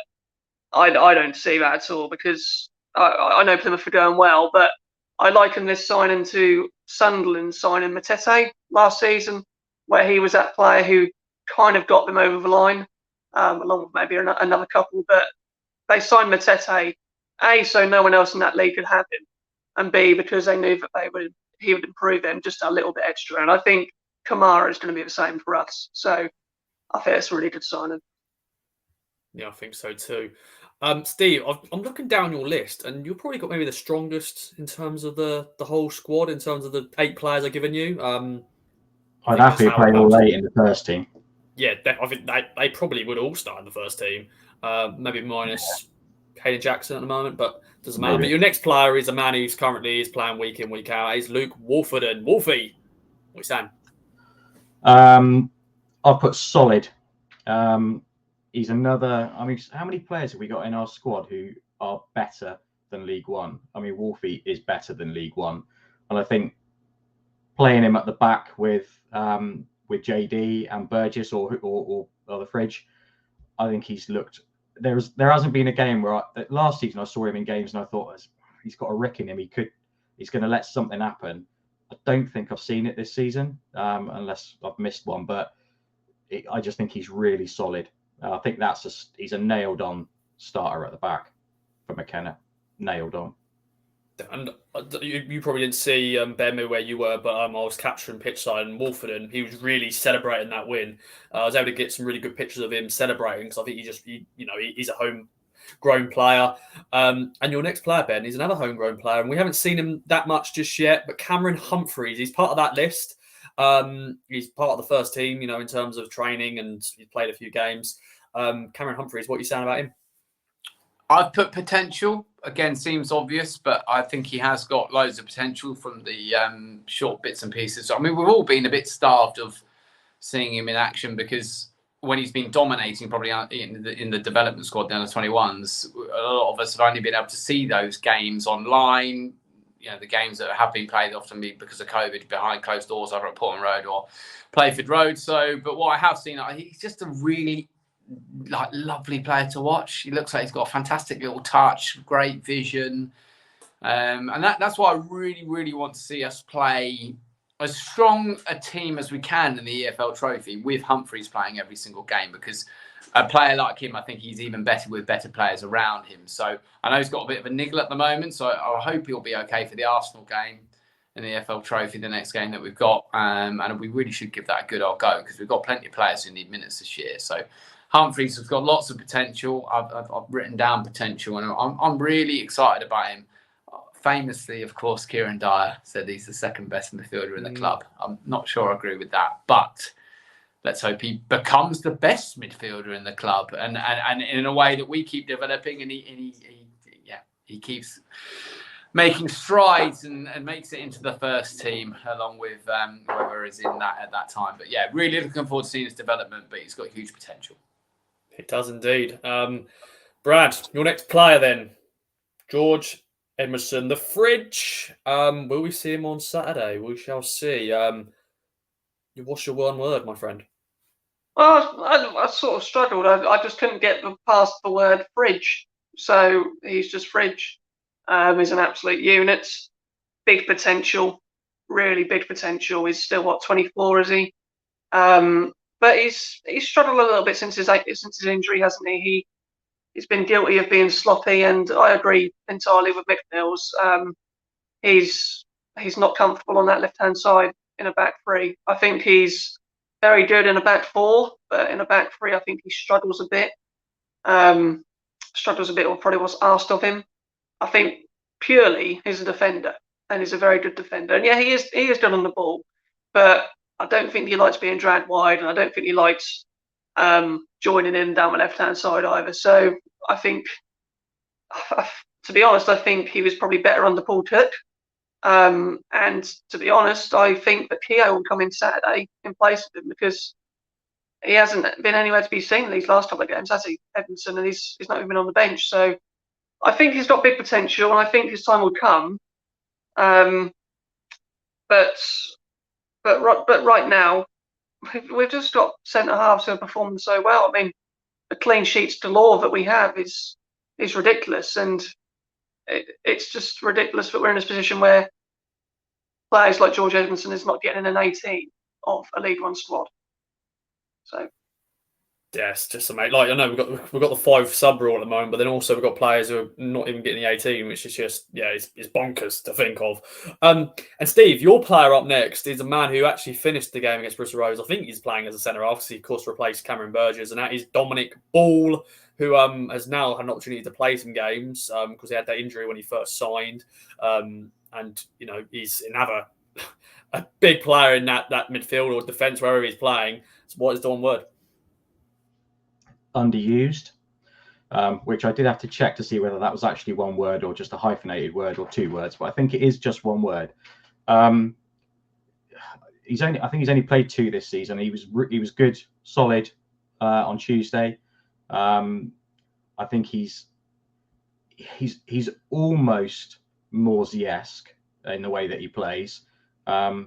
S4: I don't see that at all, because I know Plymouth are going well, but I liken this signing to Sunderland signing Matete last season, where he was that player who kind of got them over the line, along with maybe another couple. But they signed Matete, A, so no one else in that league could have him, and B, because they knew that he would improve them just a little bit extra. And I think Kamara is going to be the same for us. So I think it's a really good signing.
S1: Yeah, I think so too. Steve, I'm looking down your list, and you've probably got maybe the strongest in terms of the whole squad, in terms of the 8 players I've given you.
S2: I'd happily play all 8 in the first team.
S1: Yeah, I think they probably would all start in the first team. Maybe minus Hayden Jackson at the moment, but doesn't matter. Maybe. But your next player is a man who's currently playing week in, week out. He's Luke Wolfenden. Wolfie, what are you saying?
S2: I'll put solid. He's another. I mean, how many players have we got in our squad who are better than League One? I mean, Wolfie is better than League One, and I think playing him at the back with JD and Burgess or the Fridge, I think he's looked. There hasn't been a game where last season I saw him in games and I thought he's got a rick in him. He's going to let something happen. I don't think I've seen it this season, unless I've missed one. But I just think he's really solid. I think he's a nailed-on starter at the back for McKenna. Nailed on.
S1: And you probably didn't see Benmu where you were, but I was capturing pitch side, and Wolfenden, he was really celebrating that win. I was able to get some really good pictures of him celebrating, because I think he's a homegrown player. And your next player, Ben, is another homegrown player, and we haven't seen him that much just yet. But Cameron Humphreys, he's part of that list. He's part of the first team, in terms of training, and he's played a few games. Cameron Humphreys, what are you saying about him?
S3: I've put potential. Again, seems obvious, but I think he has got loads of potential from the short bits and pieces. I mean, we've all been a bit starved of seeing him in action because when he's been dominating probably in the development squad, the under-21s, a lot of us have only been able to see those games online. You know, the games that have been played often because of COVID behind closed doors over at Portman Road or Playford Road. So, but what I have seen, he's just a really lovely player to watch. He looks like he's got a fantastic little touch, great vision, and that's why I really, really want to see us play as strong a team as we can in the EFL Trophy with Humphreys playing every single game, because a player like him, I think he's even better with better players around him. So I know he's got a bit of a niggle at the moment, so I hope he'll be okay for the Arsenal game in the EFL Trophy, the next game that we've got, and we really should give that a good old go because we've got plenty of players who need minutes this year. So Humphreys has got lots of potential. I've written down potential, and I'm really excited about him. Famously, of course, Kieran Dyer said he's the second best midfielder in the club. I'm not sure I agree with that, but let's hope he becomes the best midfielder in the club, and in a way that we keep developing, and he keeps making strides and makes it into the first team along with whoever is in that at that time. But yeah, really looking forward to seeing his development. But he's got huge potential.
S1: It does indeed. Brad, your next player then, George Emerson, the fridge. Will we see him on Saturday? We shall see. What's your one word, my friend?
S4: Well, I sort of struggled. I just couldn't get past the word fridge. So he's just fridge. He's an absolute unit. Big potential. Really big potential. He's still, 24, is he? But he's struggled a little bit since his injury, hasn't he? He's been guilty of being sloppy, and I agree entirely with Mick Mills. He's not comfortable on that left-hand side in a back three. I think he's very good in a back four, but in a back three, I think he struggles a bit. Or probably what's asked of him. I think purely he's a defender, and he's a very good defender. And yeah, he is good on the ball, but I don't think he likes being dragged wide, and I don't think he likes joining in down the left-hand side either. So I think, to be honest, I think he was probably better under Paul Cook. And to be honest, I think that Keough will come in Saturday in place of him, because he hasn't been anywhere to be seen in these last couple of games, has he, Emerson? And he's not even been on the bench. So I think he's got big potential, and I think his time will come. But right now, we've just got centre halves who are performing so well. I mean, the clean sheets galore that we have is ridiculous, and it's just ridiculous that we're in this position where players like George Emerson is not getting an 18 of a League One squad. So.
S1: Yes, just amazing. Like, I know we've got the 5 sub rule at the moment, but then also we've got players who are not even getting the 18, which is just it's bonkers to think of. And Steve, your player up next is a man who actually finished the game against Bristol Rovers. I think he's playing as a centre half, he of course replaced Cameron Burgess, and that is Dominic Ball, who has now had an opportunity to play some games because he had that injury when he first signed, and he's another a big player in that midfield or defence wherever he's playing. So what is the one word?
S2: Underused, which I did have to check to see whether that was actually one word or just a hyphenated word or 2 words, but I think it is just one word. I think he's only played 2 this season. He was good, solid on Tuesday. I think he's almost Morsey-esque in the way that he plays. I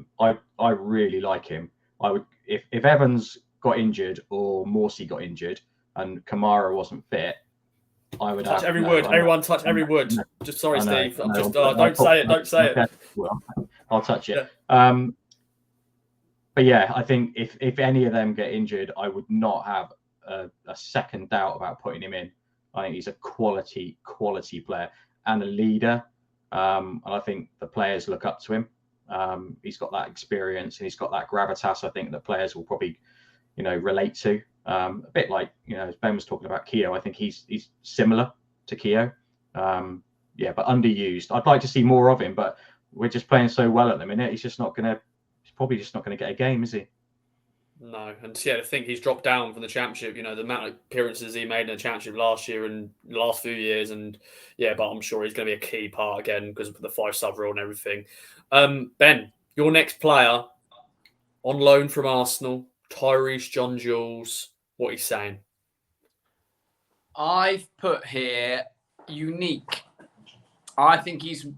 S2: really like him. I would if Evans got injured or Morsey got injured and Kamara wasn't fit, I would
S1: touch every word. Everyone touch every word. Just sorry, Steve. Don't say it. Don't say it.
S2: Well, I'll touch it.
S1: Yeah.
S2: But yeah, I think if any of them get injured, I would not have a second doubt about putting him in. I think he's a quality player and a leader, and I think the players look up to him. He's got that experience and he's got that gravitas. I think that players will probably, relate to. A bit like, as Ben was talking about Keough, I think he's similar to Keough. But underused. I'd like to see more of him, but we're just playing so well at the minute. He's probably just not going to get a game, is he?
S1: No, and yeah, to think he's dropped down from the championship. You know, the amount of appearances he made in the championship last year and the last few years, and yeah, but I'm sure he's going to be a key part again because of the 5-sub rule and everything. Ben, your next player on loan from Arsenal, Tyrese John Jules. What are you saying?
S3: I've put here unique. I think he's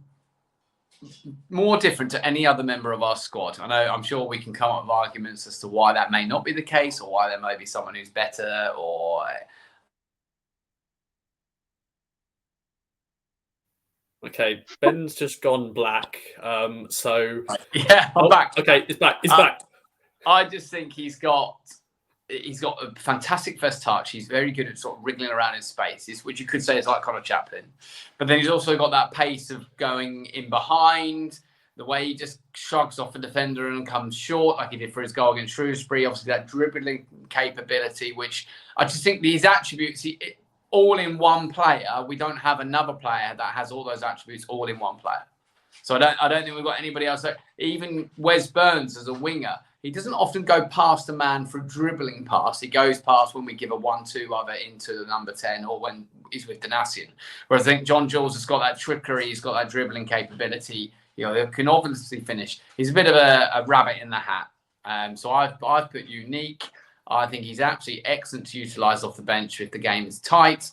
S3: more different to any other member of our squad. I'm sure we can come up with arguments as to why that may not be the case, or why there may be someone who's better, or...
S1: Okay, Ben's just gone black. So
S3: yeah, I'm back.
S1: Okay, it's back. It's back.
S3: I just think he's got a fantastic first touch. He's very good at sort of wriggling around in spaces, which you could say is like Conor Chaplin. But then he's also got that pace of going in behind, the way he just shrugs off a defender and comes short, like he did for his goal against Shrewsbury. Obviously, that dribbling capability, which I just think these attributes, all in one player. We don't have another player that has all those attributes all in one player. So I don't think we've got anybody else. Even Wes Burns as a winger, he doesn't often go past a man for a dribbling pass. He goes past when we give a 1-2 either into the number 10 or when he's with Danassian. Whereas I think John Jules has got that trickery, he's got that dribbling capability. You know, he can obviously finish. He's a bit of a rabbit in the hat. So I've put unique. I think he's absolutely excellent to utilise off the bench if the game is tight.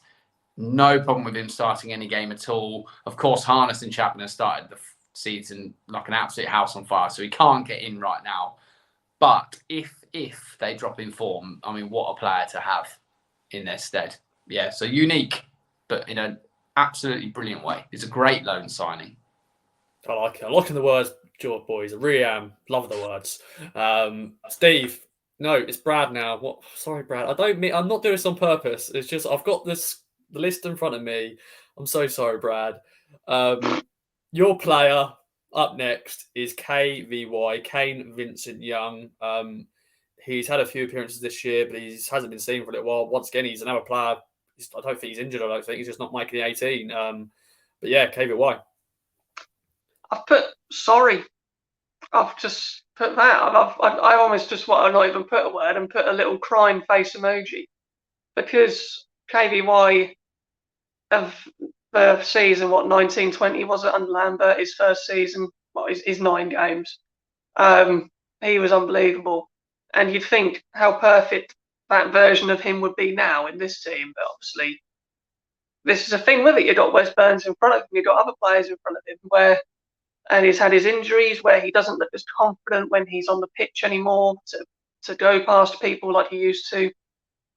S3: No problem with him starting any game at all. Of course, Harness and Chapman have started the season like an absolute house on fire, so he can't get in right now. But if they drop in form, I mean, what a player to have in their stead. Yeah, so unique, but in an absolutely brilliant way. It's a great loan signing.
S1: I like it. I'm liking the words, George boys. I really am. Love the words. Steve, no, it's Brad now. What? Sorry, Brad. I'm not doing this on purpose. It's just I've got the list in front of me. I'm so sorry, Brad. Your player up next is KVY, Kane Vincent Young. He's had a few appearances this year, but he hasn't been seen for a little while. Once again, he's another player. I don't think he's injured. I don't think he's just not making the 18. But yeah, KVY.
S4: I've put sorry. I've just put that. I almost just want to not even put a word and put a little crying face emoji, because KVY of the season, 1920 was it under Lambert, his first season, his 9 games. He was unbelievable, and you'd think how perfect that version of him would be now in this team, but obviously this is a thing with it. You've got Wes Burns in front of him, you've got other players in front of him and he's had his injuries where he doesn't look as confident when he's on the pitch anymore to go past people like he used to.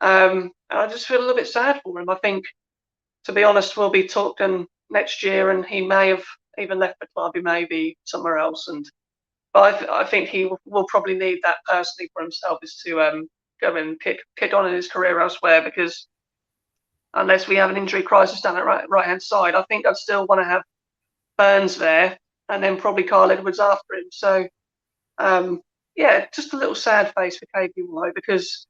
S4: And I just feel a little bit sad for him. I think, to be honest, we'll be talking next year, and he may have even left the club. He may be somewhere else. But I think he will probably need that personally for himself, is to go and kick on in his career elsewhere, because unless we have an injury crisis down at right-hand side, I think I'd still want to have Burns there, and then probably Carl Edwards after him. So, yeah, just a little sad face for KPY, because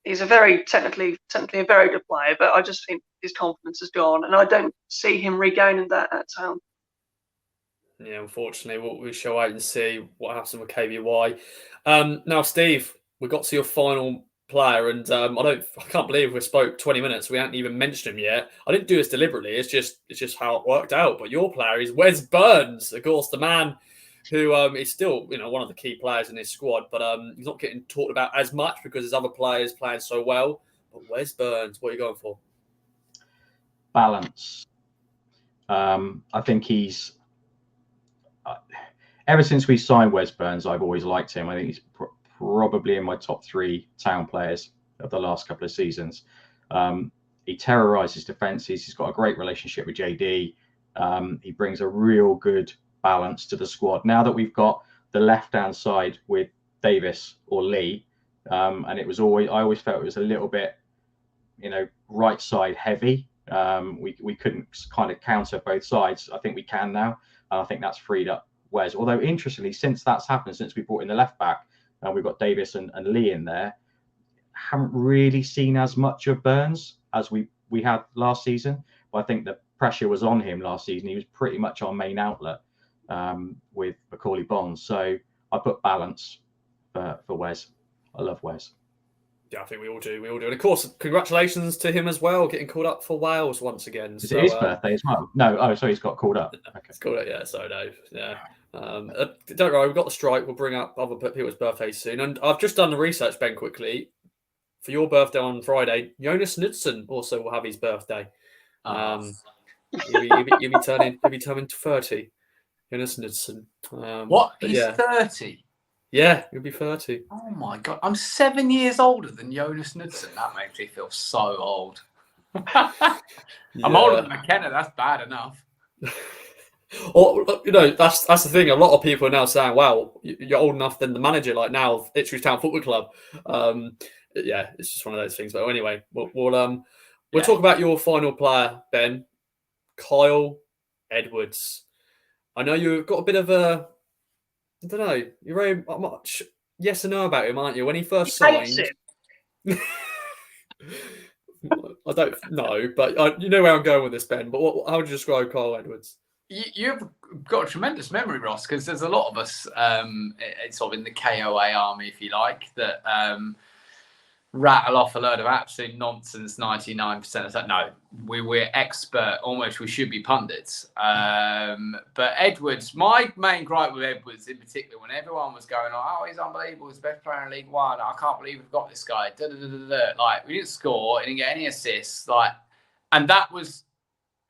S4: he's a very technically a very good player, but I just think his confidence has gone, and I don't see him regaining that at Town.
S1: Yeah, unfortunately, we shall wait and see what happens with KVY. Now, Steve, we got to your final player, and I can't believe we spoke 20 minutes. We haven't even mentioned him yet. I didn't do this deliberately. It's just how it worked out. But your player is Wes Burns, of course, the man who is still one of the key players in his squad, but he's not getting talked about as much because there's other players playing so well. But Wes Burns, what are you going for?
S2: Balance. I think he's ever since we signed Wes Burns, I've always liked him. I think he's probably in my top 3 Town players of the last couple of seasons. He terrorises defences. He's got a great relationship with JD. He brings a real good balance to the squad. Now that we've got the left-hand side with Davis or Lee, and I always felt it was a little bit, right side heavy. We couldn't kind of counter both sides. I think we can now, and I think that's freed up Wes. Although interestingly, since that's happened, since we brought in the left back, and we've got Davis and Lee in there, haven't really seen as much of Burns as we had last season. But I think the pressure was on him last season. He was pretty much our main outlet with Macaulay Bonds. So I put balance for Wes. I love Wes.
S1: Yeah, I think we all do. We all do. And of course, congratulations to him as well, getting called up for Wales once again.
S2: Is it his birthday as well? No. Oh, sorry, he's got called up. Okay.
S1: It's called up, yeah. So no, yeah. Don't worry, we've got the strike. We'll bring up other people's birthdays soon. And I've just done the research, Ben, quickly. For your birthday on Friday, Jonas Knudsen also will have his birthday. He'll be turning 30. Jonas Knudsen.
S3: What? He's 30?
S1: Yeah, he'll be 30.
S3: Oh my God. I'm 7 years older than Jonas Knudsen. That makes me feel so old. I'm older than McKenna. That's bad enough.
S1: Or, that's the thing. A lot of people are now saying, "Wow, you're old enough than the manager." Like now, Ipswich Town Football Club. Yeah, it's just one of those things. But anyway, we'll talk about your final player, Ben. Kyle Edwards. I know you've got a bit of a, I don't know, you're very much yes and no about him, aren't you? When he first signed, I don't know, but you know where I'm going with this, Ben. But how would you describe Kyle Edwards?
S3: You've got a tremendous memory, Ross, because there's a lot of us, it's sort of in the KOA army, if you like, that rattle off a load of absolute nonsense 99% of that. No, we're expert, almost we should be pundits. But Edwards, my main gripe with Edwards in particular, when everyone was going, oh, he's unbelievable, he's the best player in League One, I can't believe we've got this guy. Like, we didn't score, he didn't get any assists, and that was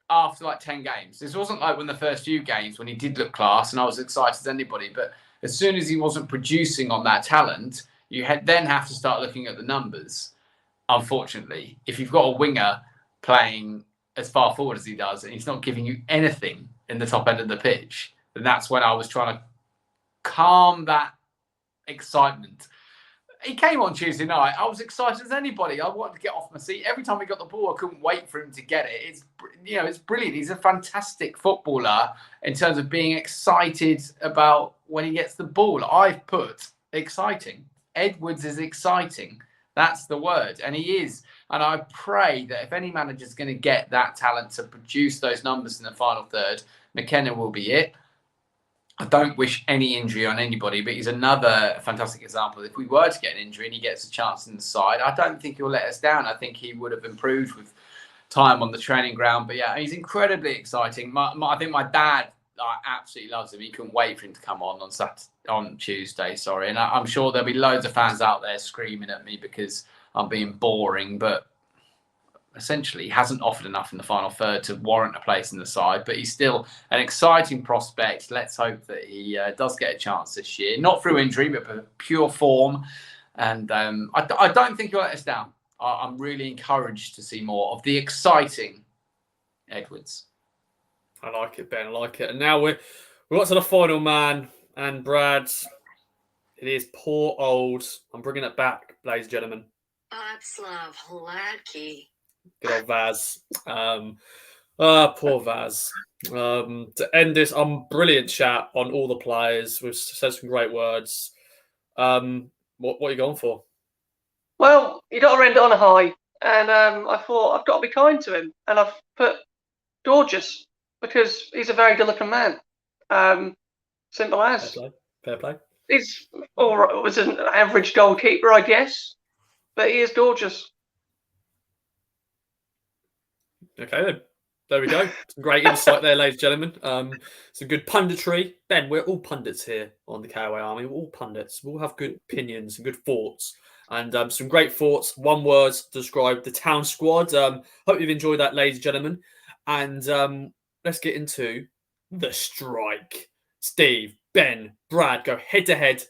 S3: after 10 games. This wasn't like when the first few games when he did look class and I was excited as anybody, but as soon as he wasn't producing on that talent, you then have to start looking at the numbers. Unfortunately, if you've got a winger playing as far forward as he does and he's not giving you anything in the top end of the pitch, then that's when I was trying to calm that excitement. He came on Tuesday night. I was excited as anybody. I wanted to get off my seat. Every time he got the ball, I couldn't wait for him to get it. It's brilliant. He's a fantastic footballer in terms of being excited about when he gets the ball. I've put exciting. Edwards is exciting. That's the word. And he is. And I pray that if any manager's going to get that talent to produce those numbers in the final third, McKenna will be it. I don't wish any injury on anybody, but he's another fantastic example. If we were to get an injury and he gets a chance in the side, I don't think he'll let us down. I think he would have improved with time on the training ground. But yeah, he's incredibly exciting. I think my dad absolutely loves him. He couldn't wait for him to come on Tuesday. Sorry, and I'm sure there'll be loads of fans out there screaming at me because I'm being boring, but essentially he hasn't offered enough in the final third to warrant a place in the side, but he's still an exciting prospect. Let's hope that he does get a chance this year, not through injury, but for pure form. And I don't think he'll let us down. I'm really encouraged to see more of the exciting Edwards.
S1: I like it, Ben. I like it. And now we're got to the final man, and Brad, it is poor old, I'm bringing it back, ladies and gentlemen.
S5: Václav Hladký.
S1: Good old Vaz. Poor Vaz. To end this brilliant chat on all the players, we've said some great words. What are you going for?
S4: Well, you got to end it on a high, and I thought I've got to be kind to him, and I've put Burgess because he's a very good-looking man. Simple as.
S1: Fair play.
S4: He's was an average goalkeeper, I guess, but he is gorgeous.
S1: Okay, then. There we go. Some great insight there, ladies and gentlemen. Some good punditry. Ben, we're all pundits here on the KOA Army. We're all pundits. We all have good opinions and good thoughts. And some great thoughts. One word to describe the town squad. Hope you've enjoyed that, ladies and gentlemen. And let's get into the strike. Steve, Ben, Brad, go head-to-head.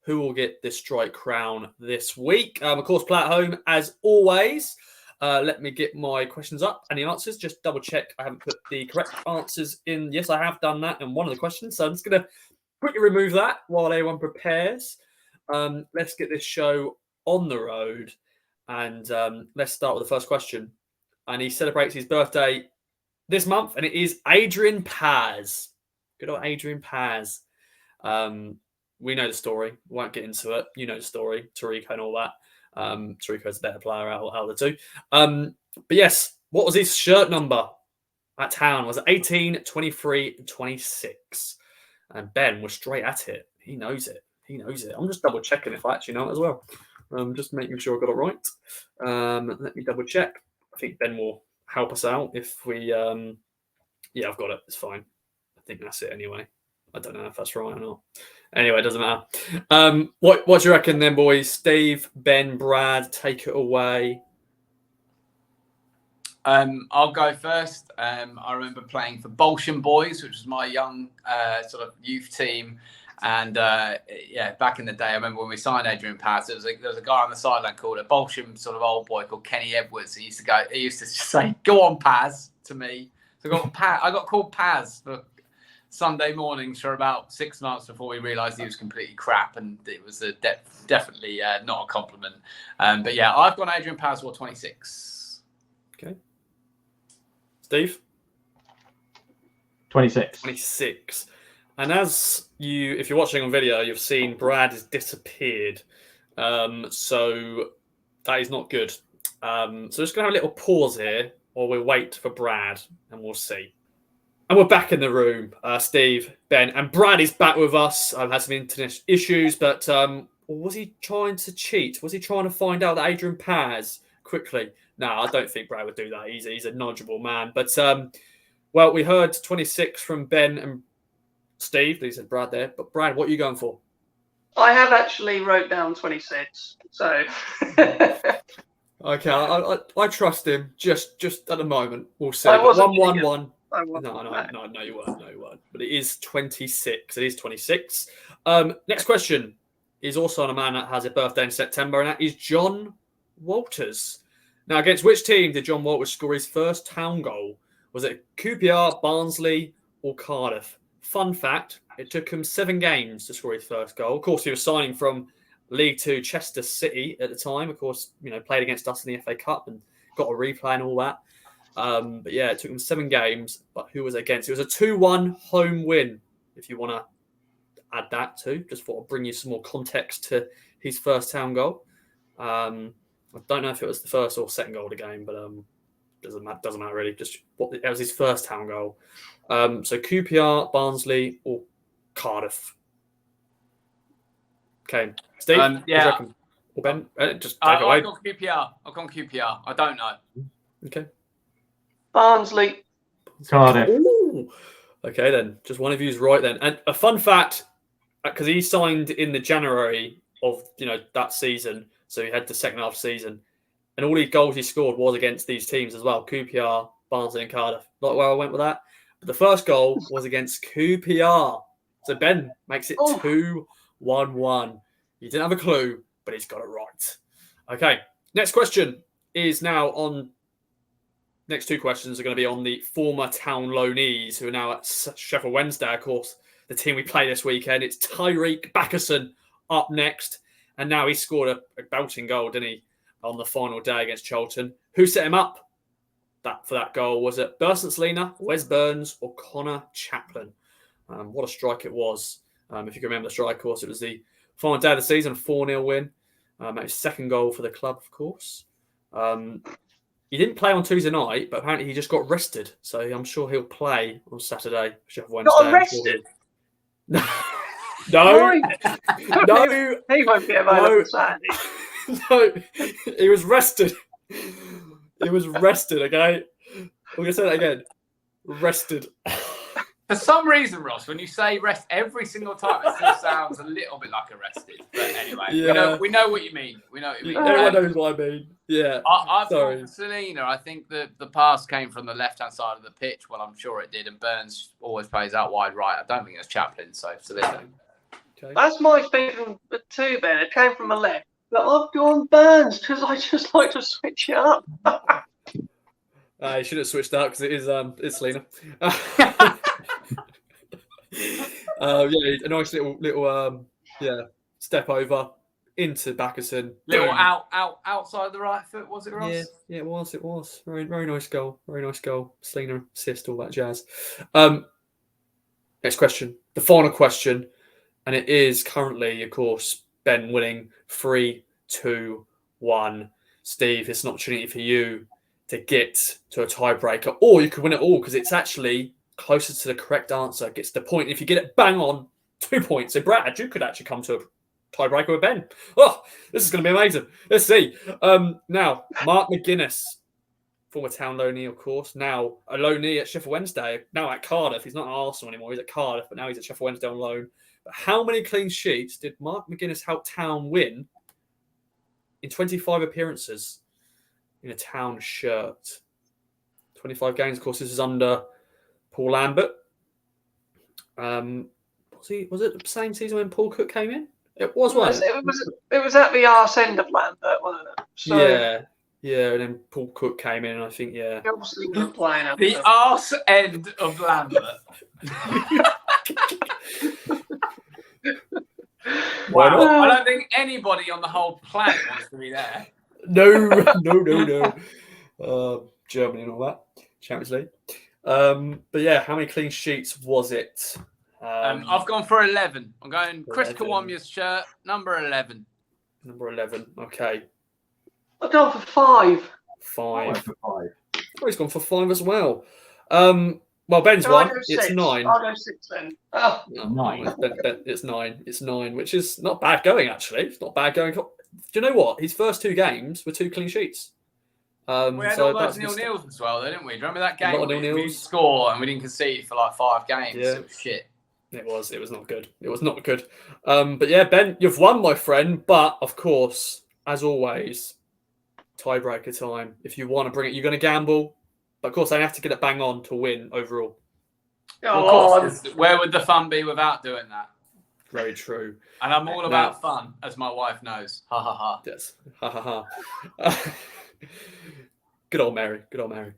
S1: Who will get this strike crown this week? Of course, play at home, as always. Let me get my questions up and the answers. Just double check I haven't put the correct answers in. Yes, I have done that in one of the questions. So I'm just going to quickly remove that while everyone prepares. Let's get this show on the road. And let's start with the first question. And he celebrates his birthday this month. And it is Adrian Paz. Good old Adrian Paz. We know the story. We won't get into it. You know the story. Tariq and all that. Tariq's a better player out of the two. But yes, what was his shirt number at town? Was it 18, 23, 26? And Ben was straight at it. He knows it. I'm just double checking if I actually know it as well. Just making sure I got it right. Let me double check. I think Ben will help us out if we. Yeah, I've got it. It's fine. I think that's it anyway. I don't know if that's right or not. Anyway, it doesn't matter. What do you reckon then, boys? Steve, Ben, Brad, take it away.
S3: I'll go first. I remember playing for Bolsham Boys, which was my young sort of youth team. And back in the day, I remember when we signed Adrian Paz, there was a guy on the sideline called a Bolsham sort of old boy called Kenny Edwards. He used to say, "Go on, Paz," to me. So I got called Paz for Sunday mornings for about 6 months before we realised he was completely crap, and it was definitely not a compliment. But yeah, I've got Adrian Paz for 26.
S1: Okay. Steve?
S2: 26.
S1: 26. And if you're watching on video, you've seen Brad has disappeared. So that is not good. So just going to have a little pause here while we wait for Brad, and we'll see. And we're back in the room, Steve, Ben, and Brad is back with us. I've had some internet issues, but was he trying to cheat? Was he trying to find out that Adrian Paz quickly? No, I don't think Brad would do that. He's a knowledgeable man. But, well, we heard 26 from Ben and Steve. He said Brad there. But, Brad, what are you going for?
S4: I have actually wrote down 26. So.
S1: Okay, I trust him. Just at the moment, we'll see.
S4: I wasn't
S1: 1-1-1. No, you weren't. But it is 26. It is 26. Next question is also on a man that has a birthday in September, and that is John Walters. Now, against which team did John Walters score his first town goal? Was it QPR, Barnsley, or Cardiff? Fun fact, it took him 7 games to score his first goal. Of course, he was signing from League Two Chester City at the time. Of course, played against us in the FA Cup and got a replay and all that. But yeah, it took him 7 games. But who was it against? It was a 2-1 home win, if you want to add that too. Just thought I'd bring you some more context to his first town goal. I don't know if it was the first or second goal of the game, but doesn't matter really. Just it was his first town goal. So QPR, Barnsley, or Cardiff. Okay, Steve.
S3: Yeah.
S1: Or Ben, just take it away.
S3: I've gone QPR. I don't know.
S1: Okay.
S4: Barnsley.
S2: Cardiff.
S1: Ooh. Okay, then. Just one of you is right then. And a fun fact, because he signed in the January of that season, so he had the second half season, and all the goals he scored was against these teams as well: QPR, Barnsley, and Cardiff. Not where I went with that. But the first goal was against QPR. So Ben makes it 2-1-1. He didn't have a clue, but he's got it right. Okay, next question is now on. Next 2 questions are going to be on the former town loanees who are now at Sheffield Wednesday, of course, the team we play this weekend. It's Tyreek Backerson up next. And now he scored a belting goal, didn't he, on the final day against Charlton. Who set him up for that goal? Was it Burson Selina, Wes Burns, or Connor Chaplin? What a strike it was. If you can remember the strike, of course, it was the final day of the season, a 4-0 win. His second goal for the club, of course. He didn't play on Tuesday night, but apparently he just got rested. So I'm sure he'll play on Saturday for Sheffield Wednesday.
S4: Got arrested?
S1: No.
S4: He won't be available Saturday.
S1: No, he was rested. He was rested, okay? We're going to say that again. Rested.
S3: For some reason, Ross, when you say rest every single time, it still sounds a little bit like arrested. But anyway, we know what you mean.
S1: Everyone knows what I mean. Yeah.
S3: I've gone for Selina. I think the pass came from the left-hand side of the pitch. Well, I'm sure it did. And Burns always plays out wide right. I don't think it's Chaplin, so Selina.
S4: Okay. That's my thinking too, Ben. It came from the left. But I've gone Burns because I just like to switch it up.
S1: You should have switched out because it's Selina. A nice little step over into Backerson.
S3: Little outside the right foot, was it, Ross?
S1: Yeah, it was. Very, very nice goal. Very nice goal. Selina assist, all that jazz. Next question. The final question. And it is currently, of course, Ben winning 3-2-1. Steve, it's an opportunity for you to get to a tiebreaker, or you could win it all because it's actually closer to the correct answer. Gets the point. If you get it bang on, 2 points. So Brad, you could actually come to a tiebreaker with Ben. Oh, this is going to be amazing. Let's see. Now, Mark McGuinness, former Town loanee, of course. Now a loanee at Sheffield Wednesday. Now at Cardiff. He's not at Arsenal anymore. He's at Cardiff, but now he's at Sheffield Wednesday on loan. But how many clean sheets did Mark McGuinness help Town win in 25 appearances in a Town shirt? 25 games, of course. This is under Paul Lambert. Was it the same season when Paul Cook came in? It was, wasn't it?
S4: It was at the arse end of Lambert, wasn't it? So
S1: yeah, and then Paul Cook came in, and I think, yeah.
S4: he obviously wasn't playing up
S3: The
S4: there.
S3: arse end of Lambert.
S1: Why not?
S3: Wow. I don't think anybody on the whole planet wants to be there.
S1: No. Germany and all that. Champions League. But yeah, how many clean sheets was it?
S3: I've gone for 11. I'm going Chris
S1: 11.
S3: Kawamya's shirt, number 11.
S1: Number 11. Okay.
S4: I've gone for 5.
S1: 5.
S2: Oh,
S1: Oh, he's gone for 5 as well. Well, Ben's
S4: Can I
S1: one.
S4: go
S1: It's
S4: 6?
S1: 9.
S4: I'll go 6 then. Oh,
S1: No,
S2: 9.
S1: It's 9. It's 9, which is not bad going, actually. It's not bad going. Do you know what? His first 2 games were 2 clean sheets.
S3: We had
S1: so
S3: all those
S1: that's
S3: nil-nils as well, though, didn't we? Do you remember that
S1: A
S3: game?
S1: lot of
S3: We didn't
S1: nil-nils.
S3: score and we didn't concede for like 5 games.
S1: Yeah.
S3: It was shit.
S1: It was not good. It was not good. But yeah, Ben, you've won, my friend. But of course, as always, tiebreaker time. If you want to bring it, you're going to gamble. But of course, they have to get it bang on to win overall.
S3: Well,
S4: oh,
S3: of course, 'cause where would the fun be without doing that?
S1: Very true.
S3: And I'm all about fun, as my wife knows. Ha ha ha.
S1: Yes. Ha ha ha. Good old Mary. Good old Mary.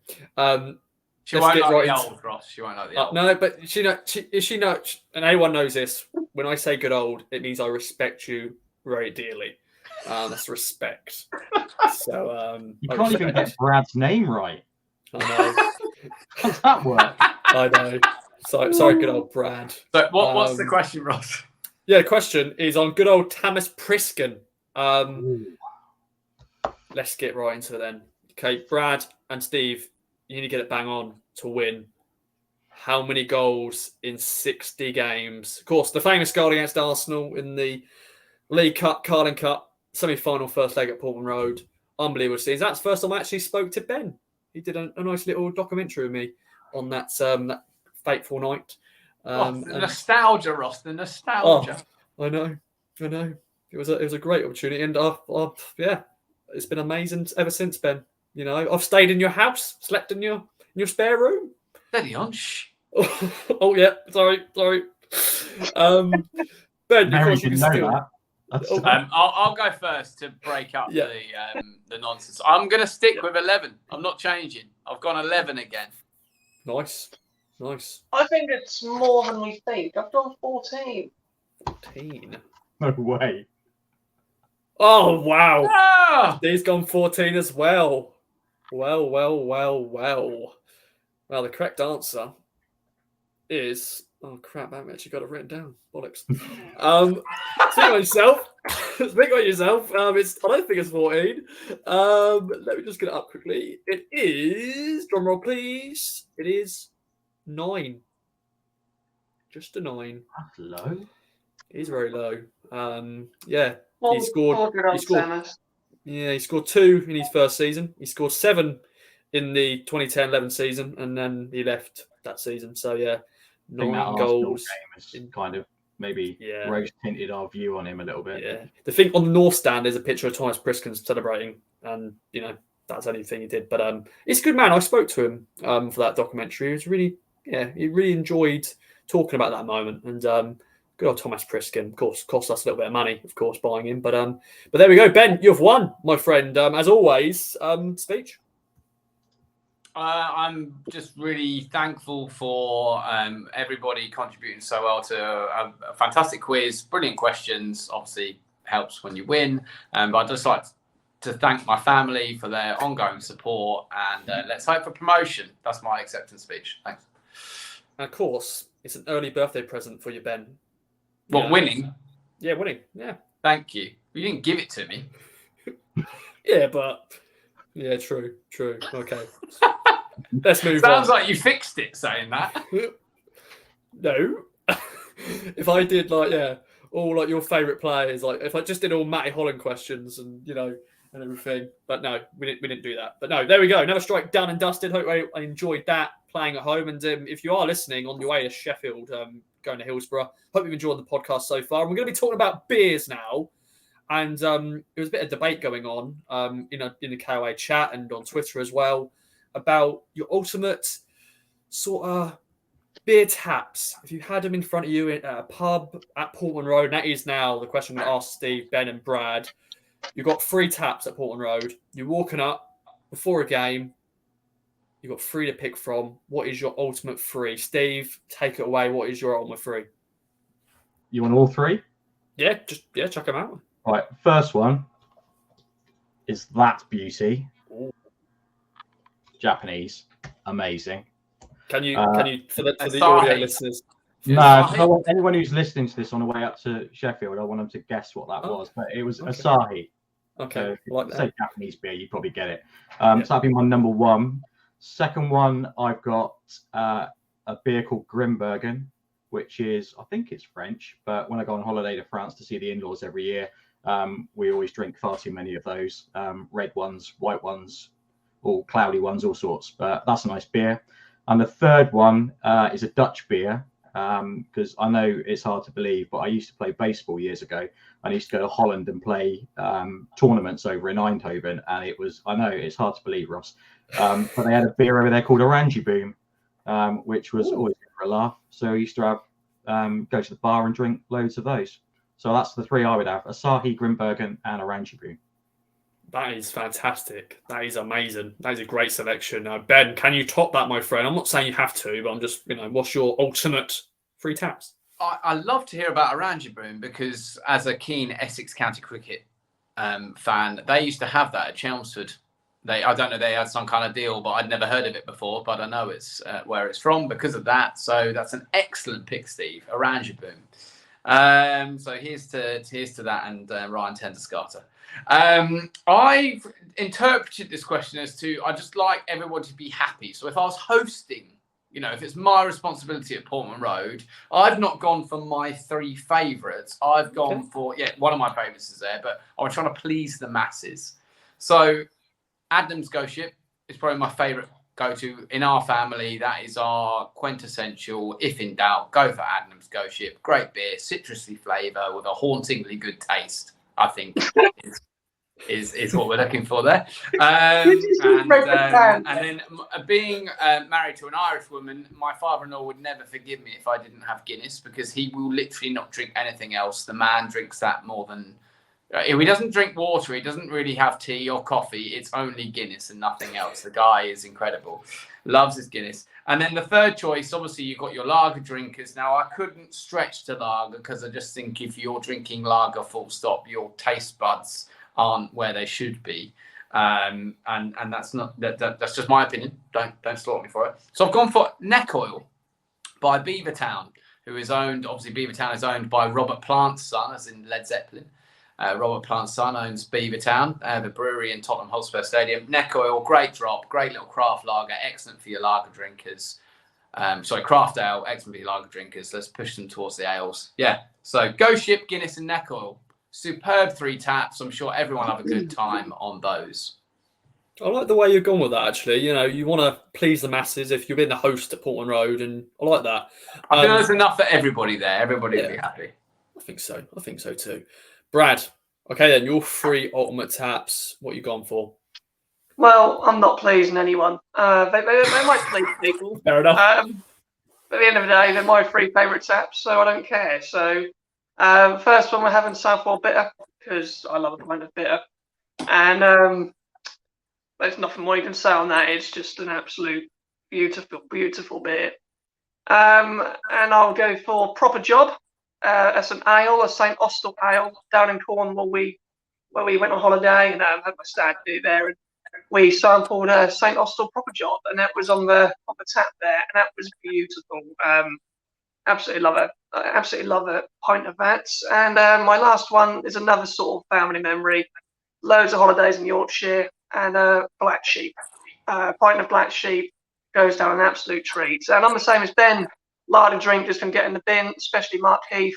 S3: She
S1: Let's
S3: won't
S1: get
S3: like
S1: right
S3: the
S1: into-
S3: old, Ross. She won't like the old.
S1: No, but she knows, and anyone knows this. When I say good old, it means I respect you very dearly. That's respect. So
S2: You
S1: I
S2: can't even
S1: respect
S2: get Brad's name right.
S1: it. I know.
S2: How does that work?
S1: I know. Sorry, good old Brad.
S3: So what's the
S1: Um,
S3: question, Ross?
S1: Yeah, the question is on good old Thomas Priskin. Let's get right into it then. Okay, Brad and Steve, you need to get it bang on to win. How many goals in 60 games? Of course, the famous goal against Arsenal in the League Cup, Carling Cup, semi-final first leg at Portman Road. Unbelievable scenes. That's the first time I actually spoke to Ben. He did a nice little documentary with me on that fateful night.
S3: The
S1: and-
S3: nostalgia, Ross. The nostalgia.
S1: I know. It was a great opportunity, and yeah, it's been amazing ever since, Ben. You know, I've stayed in your house, slept in your spare room.
S3: Steady on. Shh.
S1: Oh yeah, sorry. Ben,
S2: Mary
S1: because you
S2: didn't
S1: can
S2: know
S1: still.
S2: that. That's,
S1: Oh.
S3: I'll go first to break up
S1: Yeah.
S3: the nonsense. I'm going to stick with 11. I'm not changing. I've gone 11 again.
S1: Nice.
S4: I think it's more than we think. I've gone 14.
S1: 14.
S2: no way.
S1: Oh wow,
S3: Ah!
S1: he's gone 14 as well. Well. Well, the correct answer is. Oh crap! I haven't actually got it written down. Bollocks. Speak on yourself. Speak on yourself. I don't think it's 14. Let me just get it up quickly. It is. Drum roll, please. It is 9. Just a 9.
S2: That's low.
S1: He's very low. Yeah.
S4: Well,
S1: He scored-
S4: good old
S1: he scored-
S4: Thomas.
S1: Yeah, he scored 2 in his first season. He scored 7 in the 2010-11 season, and then he left that season. So yeah,
S2: I think that
S1: 9
S2: Arsenal
S1: goals.
S2: game has kind of maybe
S1: Yeah.
S2: rose tinted our view on him a little bit.
S1: Yeah, the thing on the North Stand is a picture of Thomas Priskin celebrating, and you know that's the only thing he did. But he's a good man. I spoke to him for that documentary. He was really, he really enjoyed talking about that moment. And good old Thomas Priskin, of course, cost us a little bit of money, of course, buying him. But there we go, Ben. You've won, my friend. As always, speech.
S3: I'm just really thankful for everybody contributing so well to a fantastic quiz, brilliant questions. Obviously, helps when you win. But I'd just like to thank my family for their ongoing support, and let's hope for promotion. That's my acceptance speech. Thanks.
S1: And of course, it's an early birthday present for you, Ben.
S3: What,
S1: Yeah.
S3: winning?
S1: Yeah, winning. Yeah.
S3: Thank you. You didn't give it to me.
S1: Yeah, but yeah, true. Okay. Let's move
S3: Sounds
S1: on.
S3: like you fixed it saying that.
S1: No. If I did all all like your favourite players. Like if I just did all Matty Holland questions and and everything, but no, we didn't do that. But no, there we go. Another strike done and dusted. Hope I enjoyed that playing at home. And if you are listening on your way to Sheffield, going to Hillsborough, hope you've enjoyed the podcast so far. And we're going to be talking about beers now. And there was a bit of debate going on in the KOA chat and on Twitter as well about your ultimate sort of beer taps. If you had them in front of you at a pub at Portman Road, and that is now the question we asked Steve, Ben and Brad. You've got 3 taps at Portman Road. You're walking up before a game. You've got 3 to pick from. What is your ultimate 3? Steve, take it away. What is your ultimate 3?
S2: You want all 3?
S1: Yeah, chuck them out.
S2: Right, first one is that beauty.
S1: Ooh.
S2: Japanese, amazing.
S1: Can you for the
S3: Asahi.
S1: audio listeners?
S2: No, I want anyone who's listening to this on the way up to Sheffield, I want them to guess what that was. But it was Asahi.
S1: Okay,
S2: So if
S1: like
S2: you
S1: that.
S2: say Japanese beer, you probably get it. So that'd be my number 1. Second one, I've got a beer called Grimbergen, which is, I think it's French, but when I go on holiday to France to see the in-laws every year, we always drink far too many of those. Red ones, white ones, all cloudy ones, all sorts. But that's a nice beer. And the third one is a Dutch beer, because I know it's hard to believe, but I used to play baseball years ago. I used to go to Holland and play tournaments over in Eindhoven, and it was, I know it's hard to believe, Ross, but they had a beer over there called Orange Boom, which was always good for a laugh. So I used to have go to the bar and drink loads of those. So that's the 3 I would have: Asahi, Grimbergen, and Orange Boom.
S1: That is fantastic. That is amazing. That is a great selection. Ben, can you top that, my friend? I'm not saying you have to, but I'm just, what's your ultimate 3 taps?
S3: I love to hear about Orange Boom because as a keen Essex County cricket fan, they used to have that at Chelmsford. I don't know, they had some kind of deal, but I'd never heard of it before, but I know it's where it's from because of that. So that's an excellent pick, Steve. Orange Boom. So here's to that and Ryan Tenderscarter. I've interpreted this question as to I just like everyone to be happy. So if I was hosting, if it's my responsibility at Portman Road, I've not gone for my 3 favourites. I've gone for one of my favourites is there, but I'm trying to please the masses. So Adnams Ghost Ship is probably my favourite go-to in our family. That is our quintessential. If in doubt, go for Adnams Ghost Ship. Great beer, citrusy flavour with a hauntingly good taste. I think is what we're looking for there. And then being married to an Irish woman, my father-in-law would never forgive me if I didn't have Guinness because he will literally not drink anything else. The man drinks that more than. If he doesn't drink water, he doesn't really have tea or coffee. It's only Guinness and nothing else. The guy is incredible. Loves his Guinness. And then the third choice, obviously, you've got your lager drinkers. Now, I couldn't stretch to lager because I just think if you're drinking lager full stop, your taste buds aren't where they should be. And that's not that's just my opinion. Don't slaughter me for it. So I've gone for Neck Oil by Beavertown, who is owned, obviously Beavertown is owned by Robert Plant's son, as in Led Zeppelin. Robert Plant's son owns Beavertown, the brewery in Tottenham Hotspur Stadium. Neck Oil, great drop, great little craft lager, excellent for your lager drinkers. Craft ale, excellent for your lager drinkers. Let's push them towards the ales. Yeah, so Ghost Ship, Guinness and Neck Oil. Superb 3 taps. I'm sure everyone will have a good time on those.
S1: I like the way you've gone with that, actually. You want to please the masses if you've been the host at Portman Road, and I like that.
S3: I think there's enough for everybody there. Everybody will be happy.
S1: I think so too. Brad, okay then, your 3 ultimate taps. What you gone for?
S4: Well, I'm not pleasing anyone. They might please people.
S1: Fair enough.
S4: But at the end of the day, they're my 3 favourite taps, so I don't care. So, first one we're having Southwell Bitter because I love a pint of bitter, and there's nothing more you can say on that. It's just an absolute beautiful beer. And I'll go for Proper Job. As an ale, a St Austell ale down in Cornwall, where we went on holiday and had my stag do there, and we sampled a St Austell Proper Job, and that was on the tap there, and that was beautiful. Absolutely love it. I absolutely love a pint of that. And my last one is another sort of family memory. Loads of holidays in Yorkshire, and Black Sheep. Pint of Black Sheep goes down an absolute treat. And I'm the same as Ben. Larder drink just can get in the bin, especially Mark Heath.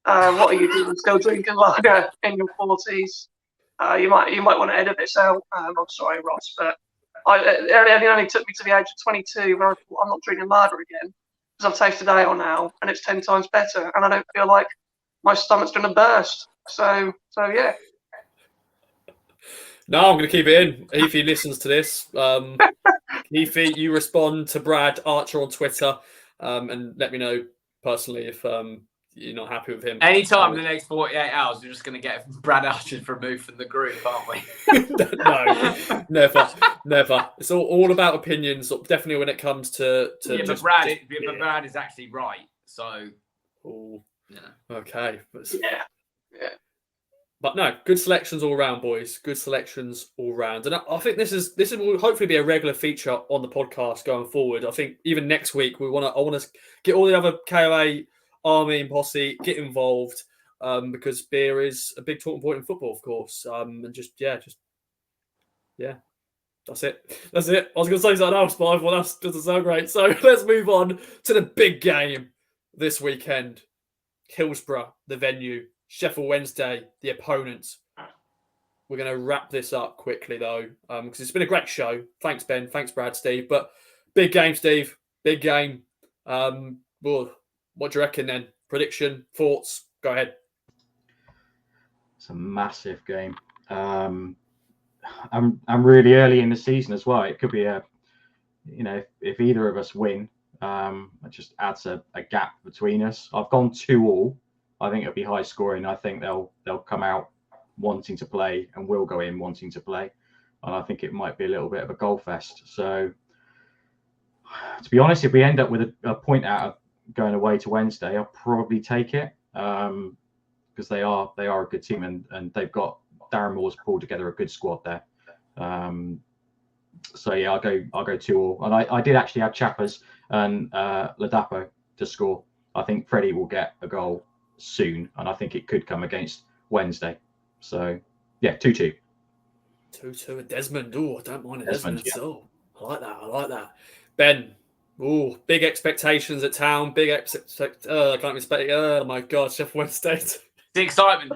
S4: What are you doing? Still drinking lager in your 40s? You might want to edit this out. I'm sorry, Ross, but it only took me to the age of 22 where I thought I'm not drinking lager again because I've tasted ale now and it's 10 times better, and I don't feel like my stomach's going to burst. So yeah.
S1: No, I'm going to keep it in. If he listens to this, Heafy, you respond to Brad Archer on Twitter and let me know personally if you're not happy with him.
S3: Anytime in the next 48 hours, we're just going to get Brad Archer removed from the group, aren't we?
S1: No, never. It's all about opinions, definitely when it comes to
S3: but Brad is actually right. So,
S1: okay.
S4: Yeah.
S1: But no, good selections all round, boys. Good selections all round. And I think this will hopefully be a regular feature on the podcast going forward. I think even next week I want to get all the other KOA army and posse get involved because beer is a big talking point in football, of course. And just that's it. I was going to say something else, but well, that's doesn't sound great. So let's move on to the big game this weekend. Hillsborough, the venue. Sheffield Wednesday, the opponent. We're going to wrap this up quickly, though, because it's been a great show. Thanks, Ben. Thanks, Brad, Steve. But big game, Steve. Big game. Well, what do you reckon, then? Prediction, thoughts? Go ahead.
S2: It's a massive game. I'm really early in the season as well. It could be if either of us win, it just adds a gap between us. I've gone 2-2. I think it'll be high scoring. I think they'll come out wanting to play and will go in wanting to play. And I think it might be a little bit of a goal fest. So, to be honest, if we end up with a point out of going away to Wednesday, I'll probably take it because they are a good team and they've got Darren Moore's pulled together a good squad there. So yeah, I'll go 2-2. And I did actually have Chappers and Dapo to score. I think Freddie will get a goal soon, and I think it could come against Wednesday. So yeah, 2-2.
S1: 2-2 at Desmond. Oh, I don't mind a Desmond at
S2: yeah.
S1: all. I like that. Ben. Oh, big expectations at town. I can't expect. Oh my God, Sheffield Wednesday.
S3: It's excitement.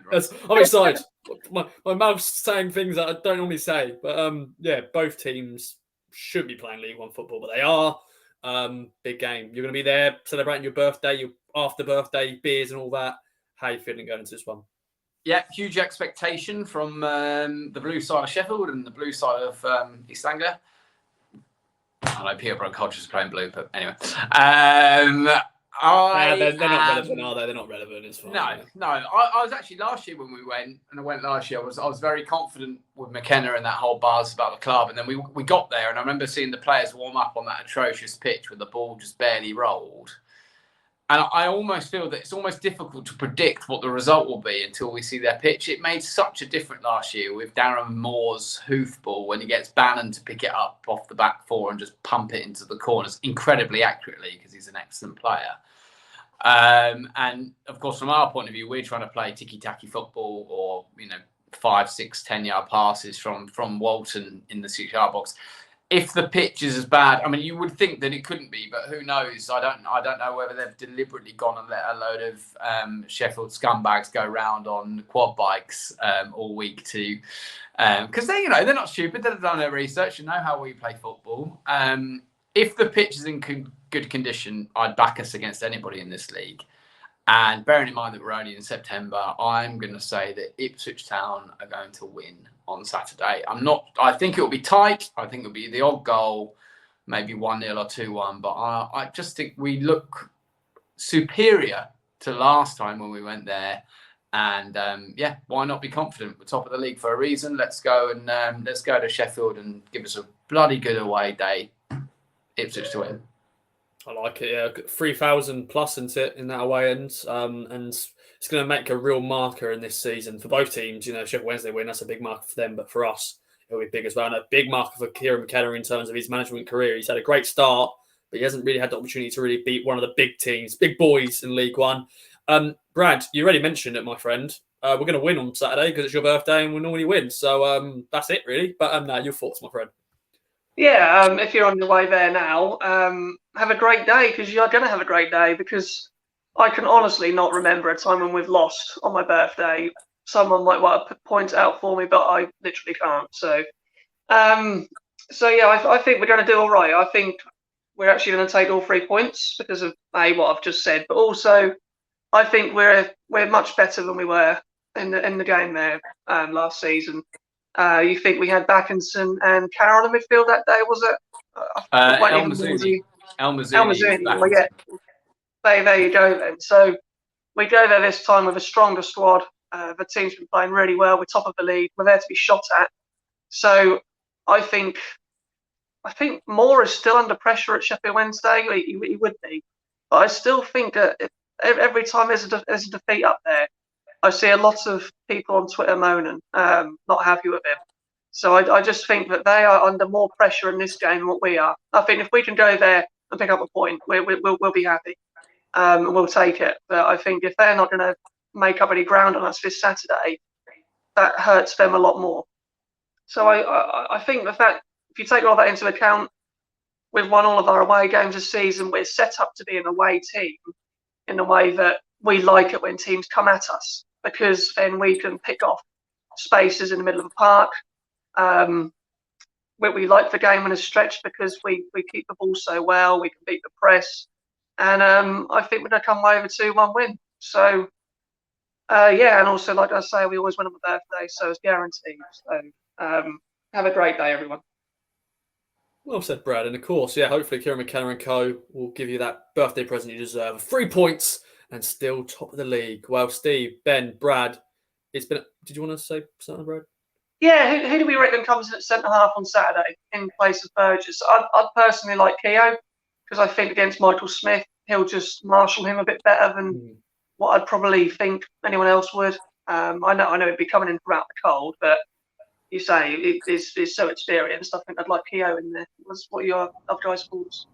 S3: Right?
S1: I'm excited. My mouth's saying things that I don't normally say, but both teams should be playing League One football, but they are. Big game. You're going to be there celebrating your birthday, your after birthday beers and all that. How are you feeling going into this one?
S3: Yeah, huge expectation from the blue side of Sheffield and the blue side of East Anglia. I know Peterborough Culture is playing blue, but anyway.
S1: They're not relevant, are they? They're not relevant. It's fine.
S3: No. I was actually last year when we went, and I went last year. I was very confident with McKenna and that whole buzz about the club, and then we got there, and I remember seeing the players warm up on that atrocious pitch where the ball just barely rolled. And I almost feel that it's almost difficult to predict what the result will be until we see their pitch. It made such a difference last year with Darren Moore's hoofball when he gets Bannon to pick it up off the back four and just pump it into the corners incredibly accurately because he's an excellent player. And of course, from our point of view, we're trying to play ticky-tacky football or 5, 6, 10-yard passes from Walton in the 6-yard box. If the pitch is as bad, I mean, you would think that it couldn't be, but who knows? I don't know whether they've deliberately gone and let a load of Sheffield scumbags go round on quad bikes all week to, because they're not stupid. They've done their research and know how we play football. If the pitch is in good condition, I'd back us against anybody in this league. And bearing in mind that we're only in September, I'm going to say that Ipswich Town are going to win on Saturday. I think it will be tight. I think it'll be the odd goal, maybe 1-0 or 2-1. But I just think we look superior to last time when we went there. And why not be confident? We're top of the league for a reason. Let's go to Sheffield and give us a bloody good away day. Ipswich to win.
S1: I like it, yeah. 3,000 plus in that away end. And it's going to make a real marker in this season for both teams. Sheffield Wednesday win, that's a big marker for them. But for us, it'll be big as well. And a big marker for Kieran McKenna in terms of his management career. He's had a great start, but he hasn't really had the opportunity to really beat one of the big teams, big boys in League One. Brad, you already mentioned it, my friend. We're going to win on Saturday because it's your birthday and we normally win. So that's it, really. But your thoughts, my friend.
S4: Yeah, if you're on your way there now, have a great day because you're going to have a great day because I can honestly not remember a time when we've lost on my birthday. Someone might want to point it out for me, but I literally can't. So, yeah, I think we're going to do all right. I think we're actually going to take all 3 points because of what I've just said, but also I think we're much better than we were in the game there last season. You think we had Backinson and Carroll in midfield that day, was it?
S3: El Mazzuni.
S4: Well, yeah. There you go then. So we go there this time with a stronger squad. The team's been playing really well. We're top of the league. We're there to be shot at. So I think Moore is still under pressure at Sheffield Wednesday. He would be, but I still think that every time there's a defeat up there, I see a lot of people on Twitter moaning, not happy with him. So I just think that they are under more pressure in this game than what we are. I think if we can go there and pick up a point, we'll be happy. We'll take it. But I think if they're not going to make up any ground on us this Saturday, that hurts them a lot more. So I think the fact, if you take all that into account, we've won all of our away games this season. We're set up to be an away team in a way that we like it when teams come at us, because then we can pick off spaces in the middle of the park. We like the game when it's stretched because we keep the ball so well. We can beat the press. And I think we're going to come away with a 2-1 win. So, yeah, and also, like I say, we always win on my birthday, so it's guaranteed. So, have a great day, everyone.
S1: Well said, Brad. And of course, yeah, hopefully Kieran McKenna and co will give you that birthday present you deserve. 3 points and still top of the league. Well, Steve, Ben, Brad, it's been... Did you want to say something, Brad?
S4: Yeah, who do we reckon comes in at centre-half on Saturday in place of Burgess? I'd personally like Keough, because I think against Michael Smith, he'll just marshal him a bit better than what I'd probably think anyone else would. I know it'd be coming in from out the cold, but you say he's so experienced. I think I'd like Keough in there. What are your other guys' thoughts?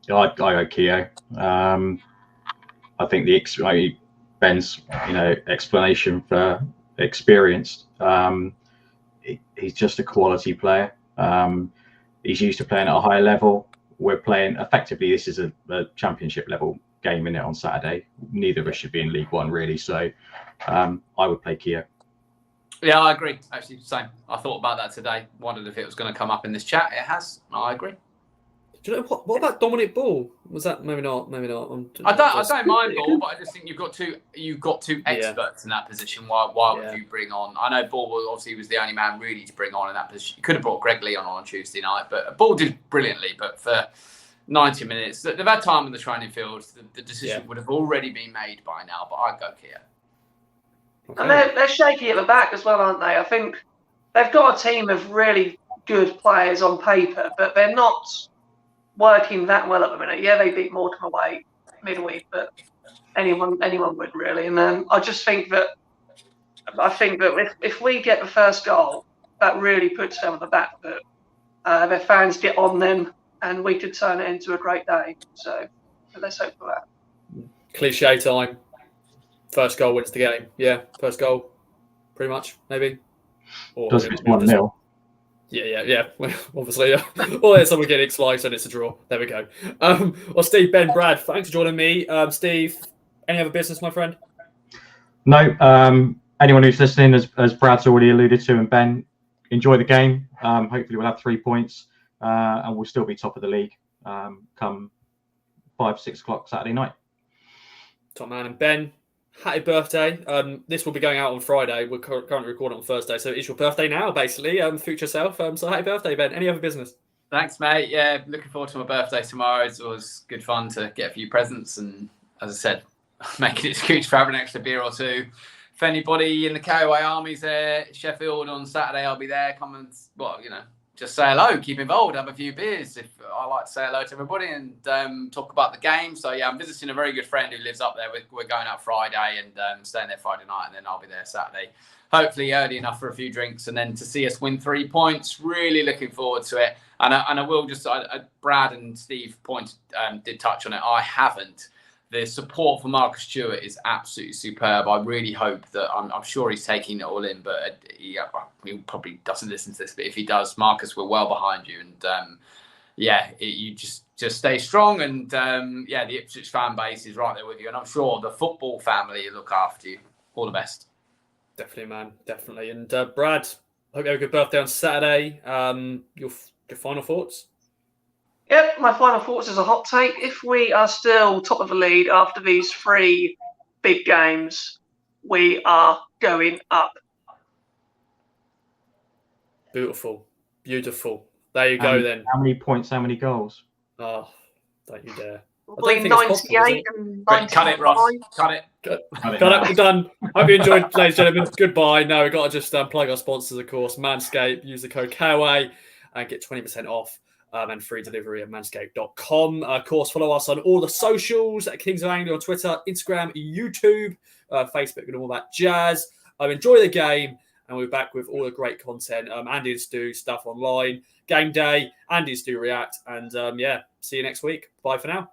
S2: Yeah, I go Keough. I think Ben's explanation for experienced. He's just a quality player. He's used to playing at a high level. We're playing effectively. This is a championship level game in it on Saturday. Neither of us should be in League One really. So I would play Keough.
S3: Yeah, I agree. Actually, same. I thought about that today. Wondered if it was going to come up in this chat. It has. I agree.
S1: Do you know what about Dominic Ball? Was that maybe not? Maybe not.
S3: I don't mind Ball, but I just think you've got two experts in that position. Why would you bring on? I know Ball was the only man really to bring on in that position. You could have brought Greg Lee on Tuesday night, but Ball did brilliantly. But for 90 minutes, they've had time in the training field. The decision would have already been made by now. But I'd go Keough.
S4: Okay. And they're shaky at the back as well, aren't they? I think they've got a team of really good players on paper, but they're not working that well at the minute. Yeah, they beat Morecambe away midweek, but anyone would really. And I just think that if we get the first goal, that really puts them on the back foot. Their fans get on them, and we could turn it into a great day. So let's hope for that.
S1: Cliche time. First goal wins the game. Yeah, first goal, pretty much, maybe. Or
S2: does it's 1-0.
S1: Yeah. Obviously, or there's someone getting excited and it's a draw. There we go. Well, Steve, Ben, Brad, thanks for joining me. Steve, any other business, my friend?
S2: No. Anyone who's listening, as Brad's already alluded to, and Ben, enjoy the game. Hopefully, we'll have 3 points, and we'll still be top of the league come 5-6 o'clock Saturday night.
S1: Top man. And Ben, happy birthday. This will be going out on Friday. We're currently recording on Thursday, so it's your birthday now, basically. Future self. So happy birthday, Ben. Any other business?
S3: Thanks, mate. Yeah, looking forward to my birthday tomorrow. It's always good fun to get a few presents, and as I said, make an excuse for having an extra beer or two. If anybody in the KOA Army's there, Sheffield on Saturday, I'll be there. Come and, just say hello, keep involved, have a few beers. If I like to say hello to everybody and talk about the game. So yeah, I'm visiting a very good friend who lives up there. We're going out Friday and staying there Friday night, and then I'll be there Saturday. Hopefully early enough for a few drinks, and then to see us win 3 points. Really looking forward to it. And I will just, Brad and Steve did touch on it. I haven't. The support for Marcus Stewart is absolutely superb. I really hope that I'm sure he's taking it all in, but he probably doesn't listen to this. But if he does, Marcus, we're well behind you. And you just stay strong, and the Ipswich fan base is right there with you, and I'm sure the football family look after you. All the best.
S1: Definitely, man. Definitely. And Brad, hope you have a good birthday on Saturday. Your final thoughts?
S4: Yep, my final thoughts is a hot take. If we are still top of the league after these 3 big games, we are going up.
S1: Beautiful. Beautiful. There you go then.
S2: How many points, how many goals?
S1: Oh, don't you dare.
S4: Probably
S1: think it's possible, is
S4: 98
S1: it?
S4: and
S3: Cut it,
S4: 95.
S3: Ross. Cut it.
S1: Got it. We're done. Hope you enjoyed, ladies and gentlemen. Goodbye. No, we've got to just plug our sponsors, of course. Manscaped. Use the code KOA and get 20% off and free delivery at manscaped.com. Of course, follow us on all the socials at Kings of Anglia on Twitter, Instagram, YouTube, Facebook, and all that jazz. Enjoy the game, and we're back with all the great content. Andy and Stu stuff online, game day, Andy and Stu react, and see you next week. Bye for now.